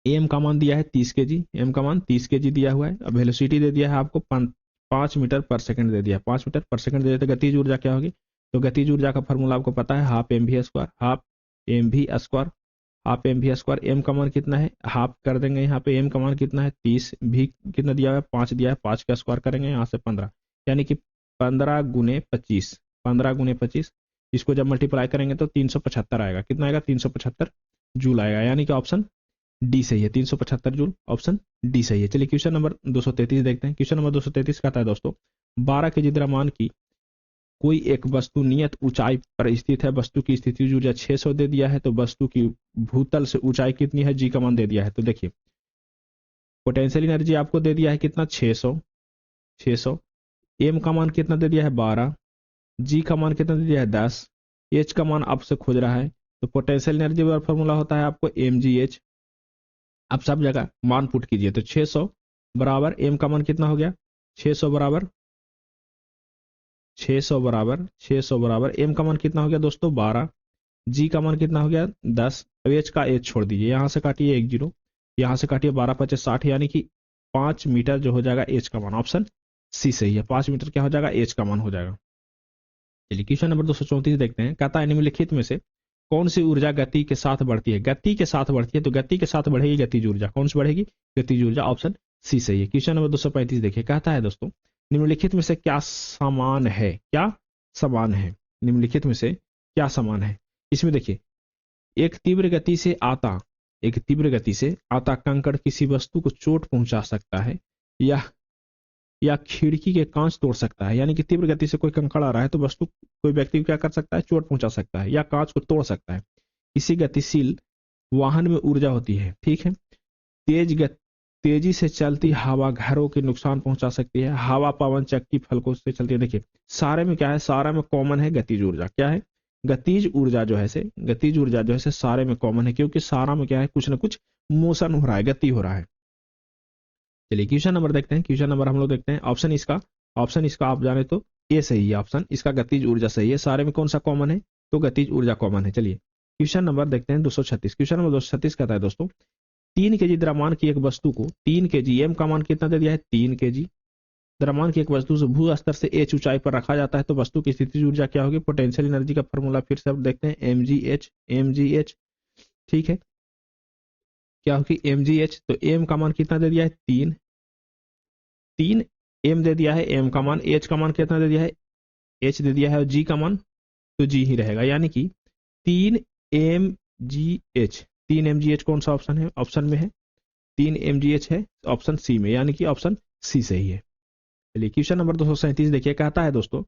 एम का मान दिया है 30 केजी, एम का मान 30 केजी दिया हुआ है। अब वेलोसिटी दे दिया है आपको 5 मीटर पर सेकंड दे दिया है, 5 मीटर पर सेकंड दे दिया, तो गतिज ऊर्जा क्या होगी, तो गतिज ऊर्जा का फॉर्मूला आपको पता है, half M V square. M का मान कितना है, हाफ कर देंगे, यहाँ पे एम का मान कितना है 30, भी कितना दिया हुआ है 5 दिया है, 5 का स्क्वायर करेंगे, यहाँ से 15, यानी कि 15 गुने 25, इसको जब मल्टीप्लाई करेंगे तो 375 आएगा। कितना आएगा, 375 जूल आएगा, यानी कि ऑप्शन डी सही है, 375 जूल, ऑप्शन डी सही है। चलिए क्वेश्चन नंबर 233 देखते हैं। क्वेश्चन नंबर 233 कहता है दोस्तों 12 केजी द्रव्यमान की कोई एक वस्तु नियत ऊंचाई पर स्थित है, वस्तु की स्थितिज ऊर्जा 600 दे दिया है, तो वस्तु की भूतल से ऊंचाई कितनी है, जी का मान दे दिया है। तो देखिए पोटेंशियल एनर्जी आपको दे दिया है कितना 600, एम का मान कितना दे दिया है 12, जी का मान कितना दे दिया है 10, एच का मान आपसे खोज रहा है, तो पोटेंशियल एनर्जी का फॉर्मूला होता है आपको mgh। अब सब जगह मान पुट कीजिए, तो 600 बराबर एम का मान कितना हो गया, 600 बराबर एम का मान कितना हो गया दोस्तों 12, जी का मान कितना हो गया 10, अब एच का एच छोड़ दीजिए, यहां से काटिए 1 जीरो, यहां से काटिए 12 5 60, यानी कि 5 मीटर जो हो जाएगा एच का मान। ऑप्शन सी सही है, 5 मीटर क्या हो जाएगा, एच का मान हो जाएगा। चलिए क्वेश्चन नंबर 234 देखते हैं। कहता है निम्नलिखित में से कौन सी ऊर्जा गति के साथ बढ़ती है? गति के साथ बढ़ती है, तो गति के साथ बढ़ेगी गतिज ऊर्जा। कौन सी बढ़ेगी? गतिज ऊर्जा। ऑप्शन सी सही है। क्वेश्चन नंबर 235 देखिए। कहता है दोस्तों निम्नलिखित में से क्या समान है? क्या समान है? निम्नलिखित में से क्या समान है? इसमें देखिए एक तीव्र गति से आता कंकड़ किसी वस्तु को चोट पहुंचा सकता है या खिड़की के कांच तोड़ सकता है। यानी कि तीव्र गति से कोई कंकड़ आ रहा है तो वस्तु कोई व्यक्ति को क्या कर सकता है? चोट पहुंचा सकता है या कांच को तोड़ सकता है। इसी गतिशील वाहन में ऊर्जा होती है। ठीक है। तेजी से चलती हवा घरों के नुकसान पहुंचा सकती है। हवा पवन चक्की फलकों से चलती है। देखिए सारे में क्या है? सारा में कॉमन है गतिज ऊर्जा। क्या है? गतिज ऊर्जा जो है सारे में कॉमन है, क्योंकि सारा में क्या है? कुछ ना कुछ मोशन हो रहा है, गति हो रहा है। चलिए क्वेश्चन नंबर देखते हैं। क्वेश्चन नंबर हम लोग देखते हैं। ऑप्शन इसका आप जाने तो ए सही है। ऑप्शन इसका गतिज ऊर्जा सही है। सारे में कौन सा कॉमन है? तो गतिज ऊर्जा कॉमन है। चलिए क्वेश्चन नंबर देखते हैं 236। क्वेश्चन नंबर 236 कहता है दोस्तों 3 kg द्रव्यमान की एक वस्तु को 3 kg, एम का मान कितना दे दिया है? 3 kg द्रव्यमान की एक वस्तु से भू स्तर से h ऊंचाई पर रखा जाता है तो वस्तु की स्थितिज ऊर्जा क्या होगी? पोटेंशियल एनर्जी का फॉर्मूला फिर से अब देखते हैं। mgh। ठीक है, क्या होगी? mgh। तो m का मान कितना दे दिया है? 3 m दे दिया है, m का मान। h का मान कितना दे दिया है? h दे दिया है। और g का मान तो g ही रहेगा, यानी कि 3 mgh। 3 mgh कौन सा ऑप्शन है? ऑप्शन में है 3 mgh है ऑप्शन सी में, यानी कि ऑप्शन सी सही है। चलिए क्वेश्चन नंबर 237 देखिए। कहता है दोस्तों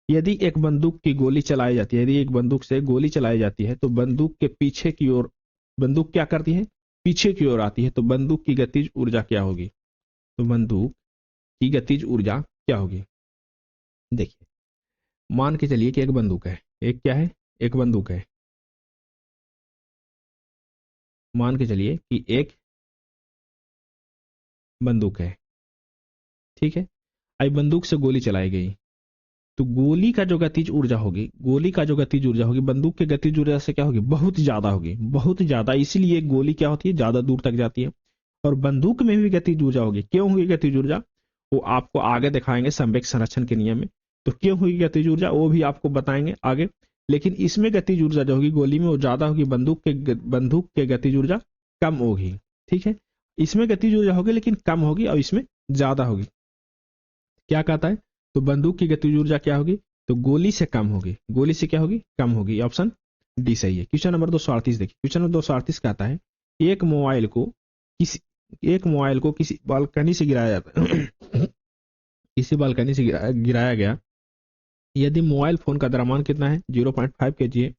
यदि एक बंदूक की गोली चलाई जाती है, यदि एक बंदूक से गोली चलाई जाती है तो बंदूक के पीछे की ओर बंदूक क्या करती है? पीछे की ओर आती है तो बंदूक की गतिज ऊर्जा क्या होगी? तो बंदूक की गतिज ऊर्जा क्या होगी? देखिए मान के चलिए कि एक बंदूक है। एक क्या है? एक बंदूक है। मान के चलिए कि एक बंदूक है। ठीक है। अब बंदूक से गोली चलाई गई तो गोली का जो गतिज ऊर्जा होगी बंदूक के गतिज ऊर्जा से क्या होगी? बहुत ज्यादा होगी, बहुत ज्यादा। इसीलिए गोली क्या होती है? ज्यादा दूर तक जाती है। और बंदूक में भी गतिज ऊर्जा होगी। क्यों होगी गतिज ऊर्जा? वो आपको आगे दिखाएंगे संवेग संरक्षण के नियम में। तो क्यों होगी गतिज ऊर्जा वो भी आपको बताएंगे आगे। लेकिन इसमें गतिज ऊर्जा जो होगी गोली में वो ज्यादा होगी, बंदूक के गतिज ऊर्जा कम होगी। ठीक है। इसमें गतिज ऊर्जा होगी लेकिन कम होगी और इसमें ज्यादा होगी। क्या कहता है? तो बंदूक की गतिज ऊर्जा क्या होगी? तो गोली से कम होगी। गोली से क्या होगी? कम होगी। ऑप्शन डी सही है। क्वेश्चन नंबर 238 देखिए। क्वेश्चन नंबर 238 कहता है एक मोबाइल को किसी बालकनी से गिराया जाता है किसी बालकनी से गिराया गया। यदि मोबाइल फोन का द्रव्यमान कितना है? 0.5 kg है।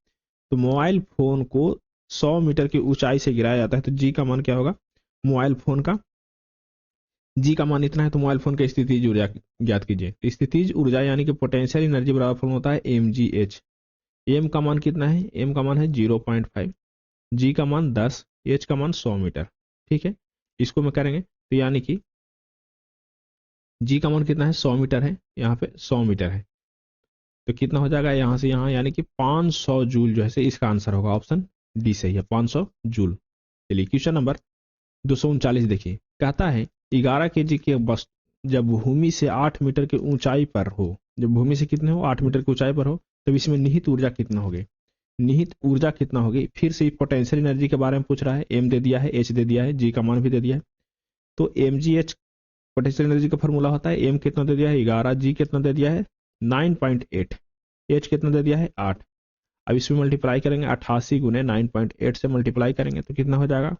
तो मोबाइल फोन को 100 मीटर की ऊंचाई से गिराया जाता है तो जी का मान क्या होगा? मोबाइल फोन का जी का मान इतना है तो मोबाइल फोन की स्थितिज ऊर्जा ज्ञात कीजिए। स्थितिज ऊर्जा यानी कि पोटेंशियल एनर्जी बराबर फॉर्म होता है mgh। m का मान कितना है? m का मान है 0.5, g का मान 10, h का मान 100 मीटर। ठीक है। इसको में करेंगे तो यानी कि g का मान कितना है? 100 मीटर है। यहाँ पे 100 मीटर है तो कितना हो जाएगा यहां से यहां? यानी कि 500 जूल जो है इसका आंसर होगा। ऑप्शन डी सही है, 500 जूल। चलिए क्वेश्चन नंबर 239 देखिए। कहता है 11 kg के वस्तु जब भूमि से 8 मीटर की ऊंचाई पर हो, जब भूमि से कितने हो? 8 मीटर की ऊंचाई पर हो, तब इसमें निहित ऊर्जा कितना होगी? निहित ऊर्जा कितना होगी? फिर से पोटेंशियल एनर्जी के बारे में पूछ रहा है। एम दे दिया है, एच दे दिया है, जी का मान भी दे दिया है। तो M G H potential energy का फॉर्मूला होता है। एम कितना दे दिया है? 11, जी कितना दे दिया है? 9.8, एच कितना दे दिया है? 8। अब इसमें मल्टीप्लाई करेंगे 88 गुने 9.8 से मल्टीप्लाई करेंगे तो कितना हो जाएगा?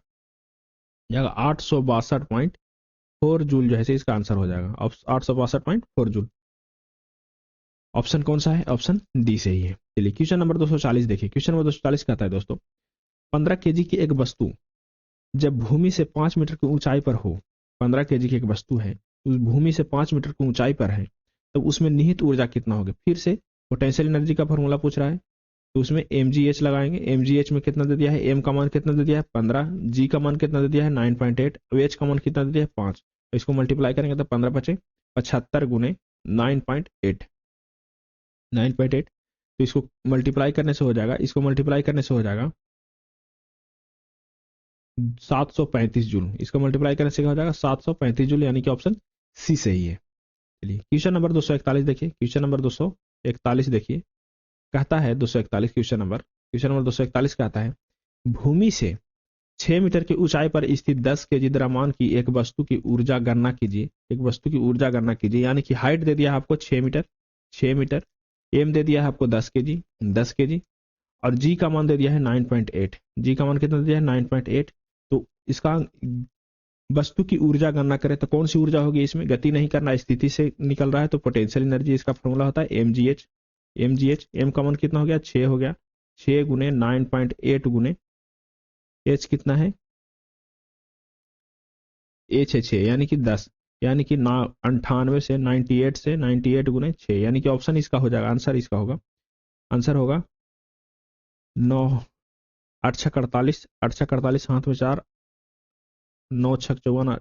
862.4 जूल जो है इसका आंसर हो जाएगा। 862.4 जूल। ऑप्शन कौन सा है? ऑप्शन डी सही है। चलिए क्वेश्चन नंबर 240 देखिए। क्वेश्चन नंबर 240 कहता है दोस्तों 15 kg की एक वस्तु जब भूमि से 5 मीटर की ऊंचाई पर हो, 15 kg की एक वस्तु है उस भूमि से 5 मीटर की ऊंचाई पर है तो उसमें निहित ऊर्जा कितना होगी? फिर से पोटेंशियल एनर्जी का फॉर्मूला पूछ रहा है तो उसमें mgh लगाएंगे। mgh में कितना दे दिया है? m का मान कितना दे दिया है? 15, g का मान कितना दे दिया है? 9.8, h का मान कितना दे दिया है? 5। तो इसको मल्टीप्लाई करेंगे तो 15 बचे 75 गुने 9.8, 9.8। तो इसको मल्टीप्लाई करने से हो जाएगा, इसको मल्टीप्लाई करने से हो जाएगा 735 जूल। इसको मल्टीप्लाई करने से हो जाएगा 735 जूल, यानी कि ऑप्शन सी सही है। चलिए क्वेश्चन नंबर 241 देखिए। क्वेश्चन नंबर 241 देखिए। कहता है 241 क्वेश्चन नंबर 241 कहता है भूमि से 6 मीटर की ऊंचाई पर स्थित 10 केजी द्रव्यमान की एक वस्तु की ऊर्जा गणना कीजिए। एक वस्तु की ऊर्जा गणना कीजिए, यानी कि हाइट दे दिया है आपको 6 मीटर, एम दे दिया है आपको 10 केजी और जी का मान दे दिया है 9.8। जी का मान कितना दे दिया है 9.8। तो इसका वस्तु की ऊर्जा गणना करें तो कौन सी ऊर्जा होगी, इसमें गति नहीं करना, स्थिति से निकल रहा है तो पोटेंशियल एनर्जी, इसका फॉर्मूला होता है mgh। एम का मान कितना हो गया 6 हो गया, 6 गुने 9.8 गुने एच कितना है, एच है 6 यानी कि 10, यानी कि 98 से 98 गुने 6, यानी कि ऑप्शन इसका हो जाएगा, आंसर इसका होगा, आंसर होगा 9 8 6 48, 8 6 48 हाथ में 4, 9 6 54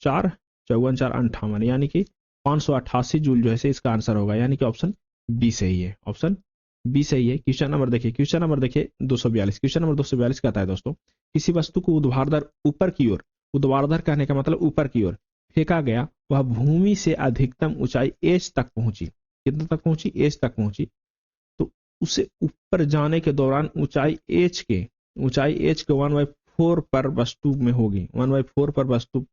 4 54 4 58, यानी कि 588 जूल जो है इसका आंसर होगा, यानी कि ऑप्शन बी सही है, ऑप्शन बी सही है। क्वेश्चन नंबर देखिए 242। क्वेश्चन नंबर 242 कहता है दोस्तों किसी वस्तु को ऊर्ध्वाधर ऊपर की ओर, ऊर्ध्वाधर कहने का मतलब ऊपर की ओर फेंका गया, वह भूमि से अधिकतम ऊंचाई एच तक पहुंची। कितना तक पहुंची, एच तक पहुंची। तो उसे ऊपर जाने के दौरान ऊंचाई एच के 1/4 पर वस्तु में होगी। 1/4 पर वस्तु,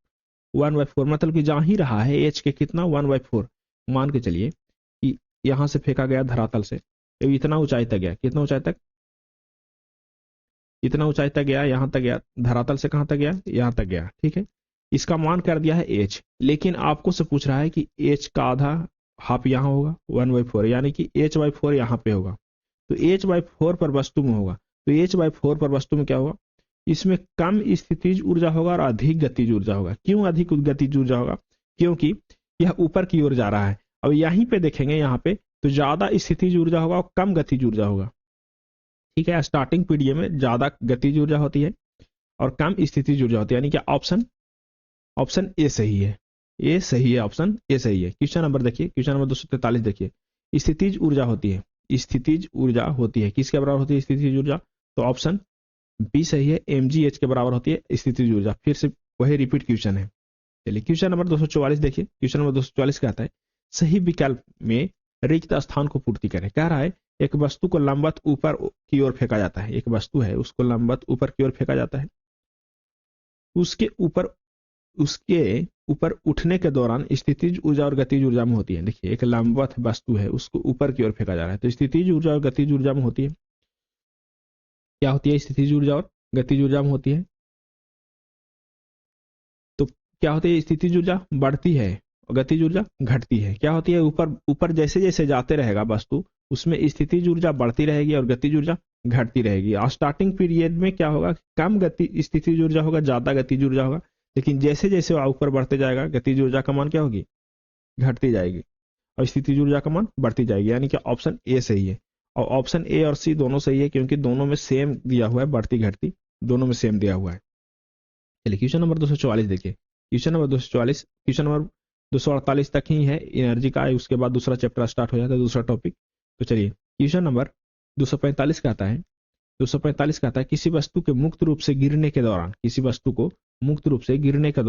1/4 मतलब कि जा ही रहा है एच के कितना 1/4, मान के चलिए कि यहां से फेंका गया धरातल से, तो इतना ऊंचाई तक गया, कितना ऊंचाई तक, इतना ऊंचाई तक गया, यहां तक गया, धरातल से कहां तक गया, यहां तक गया, ठीक है। इसका मान कर दिया है एच, लेकिन आपको से पूछ रहा है कि एच का आधा हाफ यहां होगा 1/4, यानी कि h/4 यहां पे होगा, तो h/4 पर वस्तु में होगा, तो h/4 पर वस्तु में क्या होगा, इसमें कम स्थितिज ऊर्जा होगा और अधिक गतिज ऊर्जा होगा। क्यों अधिक गतिज ऊर्जा होगा, क्योंकि यह ऊपर की ओर जा रहा है। अब यहीं पे देखेंगे, यहाँ पे तो ज्यादा स्थितिज ऊर्जा होगा और कम गतिज ऊर्जा होगा, ठीक है। स्टार्टिंग पीरियड में ज्यादा गतिज ऊर्जा होती है और कम स्थितिज ऊर्जा होती है, यानी कि ऑप्शन ए सही है, ए सही है, ऑप्शन ए सही है। क्वेश्चन नंबर देखिए, क्वेश्चन नंबर 243 देखिए, स्थितिज ऊर्जा होती है, स्थितिज ऊर्जा होती है, किसके बराबर होती है स्थितिज ऊर्जा, तो ऑप्शन बी सही है, mgh के बराबर होती है स्थितिज ऊर्जा। फिर से वही रिपीट क्वेश्चन है। चलिए क्वेश्चन नंबर 244 देखिए, क्वेश्चन नंबर 244 कहता है सही विकल्प में रिक्त स्थान को पूर्ति करें। कह रहा है एक वस्तु को लंबवत ऊपर की ओर फेंका जाता है, एक वस्तु है उसको लंबवत ऊपर की ओर फेंका जाता है, उसके ऊपर उठने के दौरान स्थितिज ऊर्जा और गतिज ऊर्जा में होती है। देखिए एक लंबवत वस्तु है उसको ऊपर की ओर फेंका जा रहा है, तो स्थितिज ऊर्जा और गतिज ऊर्जा में होती है, क्या होती है, स्थितिज ऊर्जा और गतिज ऊर्जा में होती है। तो क्या होती है, स्थितिज ऊर्जा बढ़ती है और गतिज ऊर्जा घटती है। क्या होती है, ऊपर ऊपर जैसे जैसे जाते रहेगा वस्तु, उसमें स्थितिज ऊर्जा बढ़ती रहेगी और गतिज ऊर्जा घटती रहेगी। और स्टार्टिंग पीरियड में क्या होगा, कम गति स्थितिज ऊर्जा होगा, ज्यादा गतिज ऊर्जा होगा, लेकिन जैसे जैसे ऊपर बढ़ते जाएगा गतिज ऊर्जा का मान क्या होगी, घटती जाएगी और स्थितिज ऊर्जा का मान बढ़ती जाएगी, यानी कि ऑप्शन ए सही है। और ऑप्शन ए और सी दोनों सही है, क्योंकि दोनों में सेम दिया हुआ है, बढ़ती घटती दोनों में सेम दिया हुआ है। चलिए क्वेश्चन नंबर 244 देखिए, क्वेश्चन नंबर 244, क्वेश्चन नंबर 248 तक ही है एनर्जी का, उसके बाद दूसरा चैप्टर स्टार्ट हो जाता है, दूसरा टॉपिक। तो चलिए क्वेश्चन नंबर 245 कहता है, 245 कहता है किसी वस्तु के मुक्त रूप से गिरने के दौरान, किसी वस्तु को मुक्त रूप से गिरने के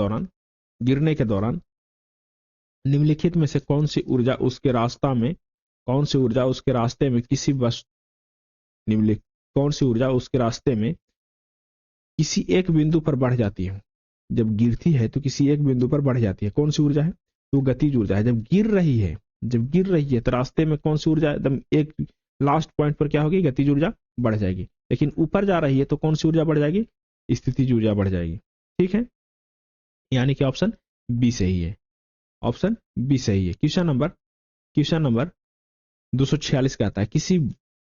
दौरान निम्नलिखित में से कौन सी ऊर्जा उसके रास्ता में, कौन सी ऊर्जा उसके रास्ते में किसी वस्तु, निम्नलिखित कौन सी ऊर्जा उसके रास्ते में किसी एक बिंदु पर बढ़ जाती है। जब गिरती है तो किसी एक बिंदु पर बढ़ जाती है, कौन सी ऊर्जा है, तो गतिज ऊर्जा है। जब गिर रही है तो रास्ते में कौन सी ऊर्जा, एकदम एक लास्ट पॉइंट पर क्या होगी, गतिज ऊर्जा बढ़ जाएगी। लेकिन ऊपर जा रही है तो कौन सी ऊर्जा बढ़ जाएगी, स्थितिज ऊर्जा बढ़ जाएगी, ठीक है। यानी कि ऑप्शन बी सही है, ऑप्शन बी सही है। क्वेश्चन नंबर 246 का आता है किसी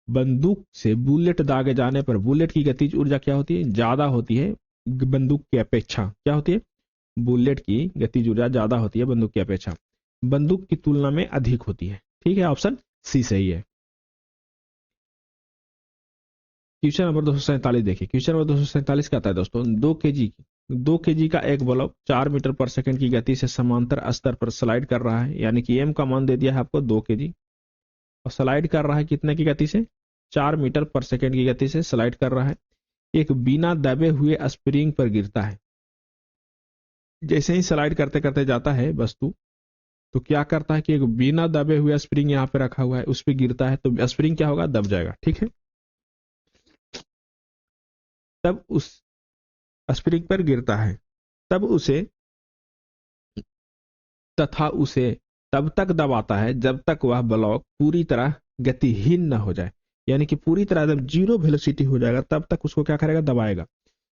बंदूक से बुलेट दागे जाने पर बुलेट की गतिज ऊर्जा क्या होती है, ज्यादा होती है बंदूक की अपेक्षा। क्या होती है, बुलेट की गतिज ऊर्जा ज्यादा होती है बंदूक की अपेक्षा, बंदूक की तुलना में अधिक होती है, ठीक है, ऑप्शन सी सही है। क्वेश्चन नंबर 247 देखिए, क्वेश्चन नंबर 247 का आता है दोस्तों 2 केजी का एक बल्ब 4 मीटर पर सेकंड की गति से समांतर स्तर पर स्लाइड कर रहा है, यानी कि एम का मान दे दिया है आपको 2 केजी और स्लाइड कर रहा है कितने की गति से, 4 मीटर पर सेकंड की गति से स्लाइड कर रहा है। एक बिना दबे हुए स्प्रिंग पर गिरता है, जैसे ही स्लाइड करते करते जाता है वस्तु तो क्या करता है कि एक बिना दबे हुए स्प्रिंग यहाँ पे रखा हुआ है, उस पर गिरता है तो स्प्रिंग क्या होगा, दब जाएगा। ठीक है, तब उस स्प्रिंग पर गिरता है, तब उसे तथा उसे तब तक दबाता है जब तक वह ब्लॉक पूरी तरह गतिहीन न हो जाए, यानी कि पूरी तरह जब जीरो वेलोसिटी हो जाएगा तब तक उसको क्या करेगा, दबाएगा।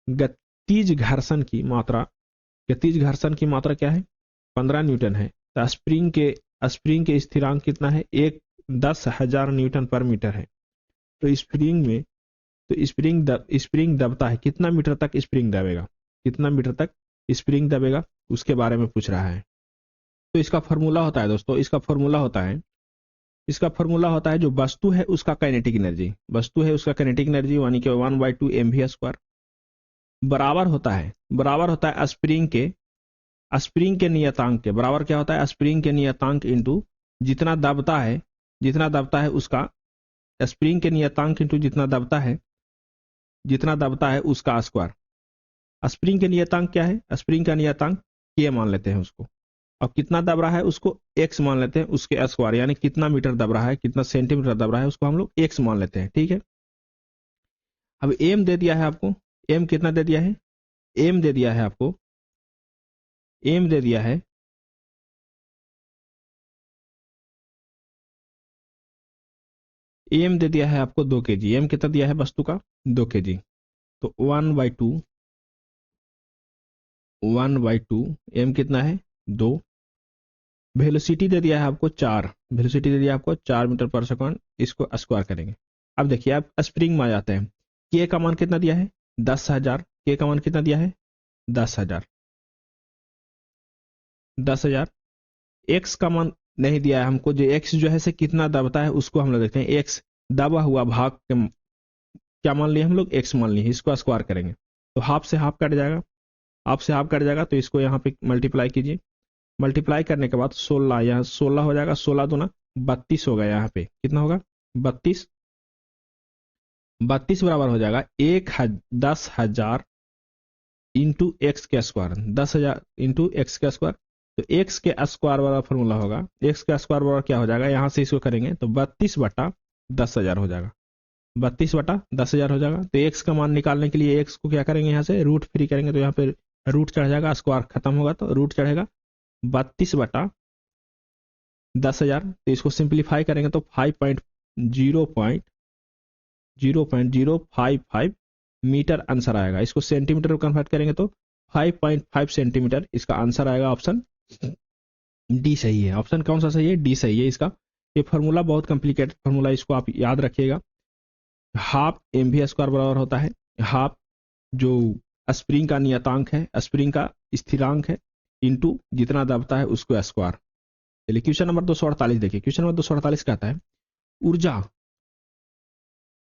गतिज घर्षण की मात्रा, गतिज घर्षण की मात्रा क्या है, 15 न्यूटन है। तो स्प्रिंग के स्थिरांक कितना है, 10,000 न्यूटन पर मीटर है। तो स्प्रिंग में तो स्प्रिंग दबता है, कितना मीटर तक स्प्रिंग दबेगा, कितना मीटर तक स्प्रिंग दबेगा, उसके बारे में पूछ रहा है। तो इसका फॉर्मूला होता है दोस्तों, इसका फॉर्मूला होता है जो वस्तु है उसका काइनेटिक एनर्जी, वस्तु है उसका काइनेटिक एनर्जी यानी कि 1/2 mv², बराबर होता है स्प्रिंग के नियतांक के, बराबर क्या होता है, स्प्रिंग के नियतांक इंटू जितना दबता है उसका, स्प्रिंग के नियतांक इंटू जितना दबता है उसका स्क्वायर। स्प्रिंग के नियतांक क्या है, स्प्रिंग का नियतांक के मान लेते हैं उसको, अब कितना दब रहा है उसको एक्स मान लेते हैं, उसके स्क्वायर यानी कितना मीटर दब रहा है, कितना सेंटीमीटर दब रहा है, उसको हम लोग एक्स मान लेते हैं। ठीक है, अब एम दे दिया है आपको, एम कितना दे दिया है, एम दे दिया है आपको, एम दे दिया है एम दे दिया है आपको 2 kg, एम कितना दिया है वस्तु का, 2 kg। तो 1/2 एम कितना है, 2। वेलोसिटी दे दिया है आपको 4, वेलोसिटी दे दिया है आपको 4 मीटर पर सेकंड, इसको स्क्वायर करेंगे। अब देखिए आप स्प्रिंग में आ जाते हैं, के का मान कितना दिया है, 10,000, के का मान कितना दिया है, 10,000, 10,000। एक्स का मान नहीं दिया है हमको, जो एक्स जो है से कितना दबता है उसको हम लोग देखते हैं, एक्स दबा हुआ भाग के क्या मान लिए हम लोग, एक्स मान लिए, इसको स्क्वायर करेंगे तो हाफ से हाफ कट जाएगा, हाफ से हाफ कट जाएगा, तो इसको यहाँ पे मल्टीप्लाई कीजिए, मल्टीप्लाई करने के बाद 16, यहाँ 16 हो जाएगा, 16 दूना 32 होगा, यहाँ पे कितना होगा, 32, 32 बराबर हो जाएगा 10,000 इंटू एक्स के स्क्वायर, 10,000 इंटू एक्स के स्क्वायर। तो एक्स के स्क्वायर वाला फॉर्मूला होगा, एक्स का स्क्वायर बराबर क्या हो जाएगा, यहां से इसको करेंगे तो 32/10,000 हो जाएगा, 32/10,000 हो जाएगा। तो एक्स का मान निकालने के लिए एक्स को क्या करेंगे, यहाँ से रूट फ्री करेंगे तो यहाँ पे रूट चढ़ जाएगा, स्क्वायर खत्म होगा तो रूट चढ़ेगा, 32/10,000। तो इसको सिंप्लीफाई करेंगे तो 5.055 मीटर आंसर आएगा, इसको सेंटीमीटर में कन्वर्ट करेंगे तो 5.5 सेंटीमीटर इसका आंसर आएगा। ऑप्शन डी सही है, ऑप्शन कौन सा सही है, डी सही है इसका। ये फॉर्मूला बहुत कॉम्प्लिकेटेड फॉर्मूला, इसको आप याद रखिएगा। हाफ mv² बराबर होता है हाफ जो स्प्रिंग का नियतांक है, स्प्रिंग का स्थिरांक है, इंटू जितना दबता है उसको स्क्वायर। चलिए क्वेश्चन नंबर 248 देखिए, क्वेश्चन नंबर 248 कहता है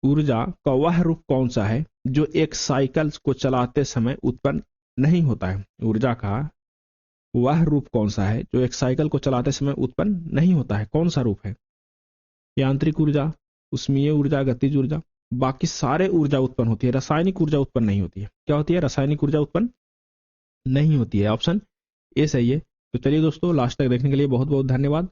ऊर्जा का वह रूप कौन सा है जो एक साइकिल को चलाते समय उत्पन्न नहीं होता है, ऊर्जा का वह रूप कौन सा है जो एक साइकिल को चलाते समय उत्पन्न नहीं होता है, कौन सा रूप है, यांत्रिक ऊर्जा, उष्मीय ऊर्जा, गतिज ऊर्जा, बाकी सारे ऊर्जा उत्पन्न होती है, रासायनिक ऊर्जा उत्पन्न नहीं होती है। क्या होती है, रासायनिक ऊर्जा उत्पन्न नहीं होती है, ऑप्शन ए सही है। तो चलिए दोस्तों, लास्ट तक देखने के लिए बहुत बहुत धन्यवाद।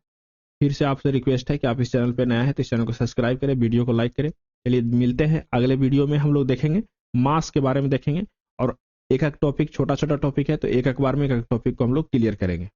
फिर से आपसे रिक्वेस्ट है कि आप इस चैनल पर नया है तो इस चैनल को सब्सक्राइब करें, वीडियो को लाइक करें। चलिए मिलते हैं अगले वीडियो में, हम लोग देखेंगे मास के बारे में देखेंगे, और एक एक टॉपिक, छोटा छोटा टॉपिक है तो एक एक बार में एक एक टॉपिक को हम लोग क्लियर करेंगे।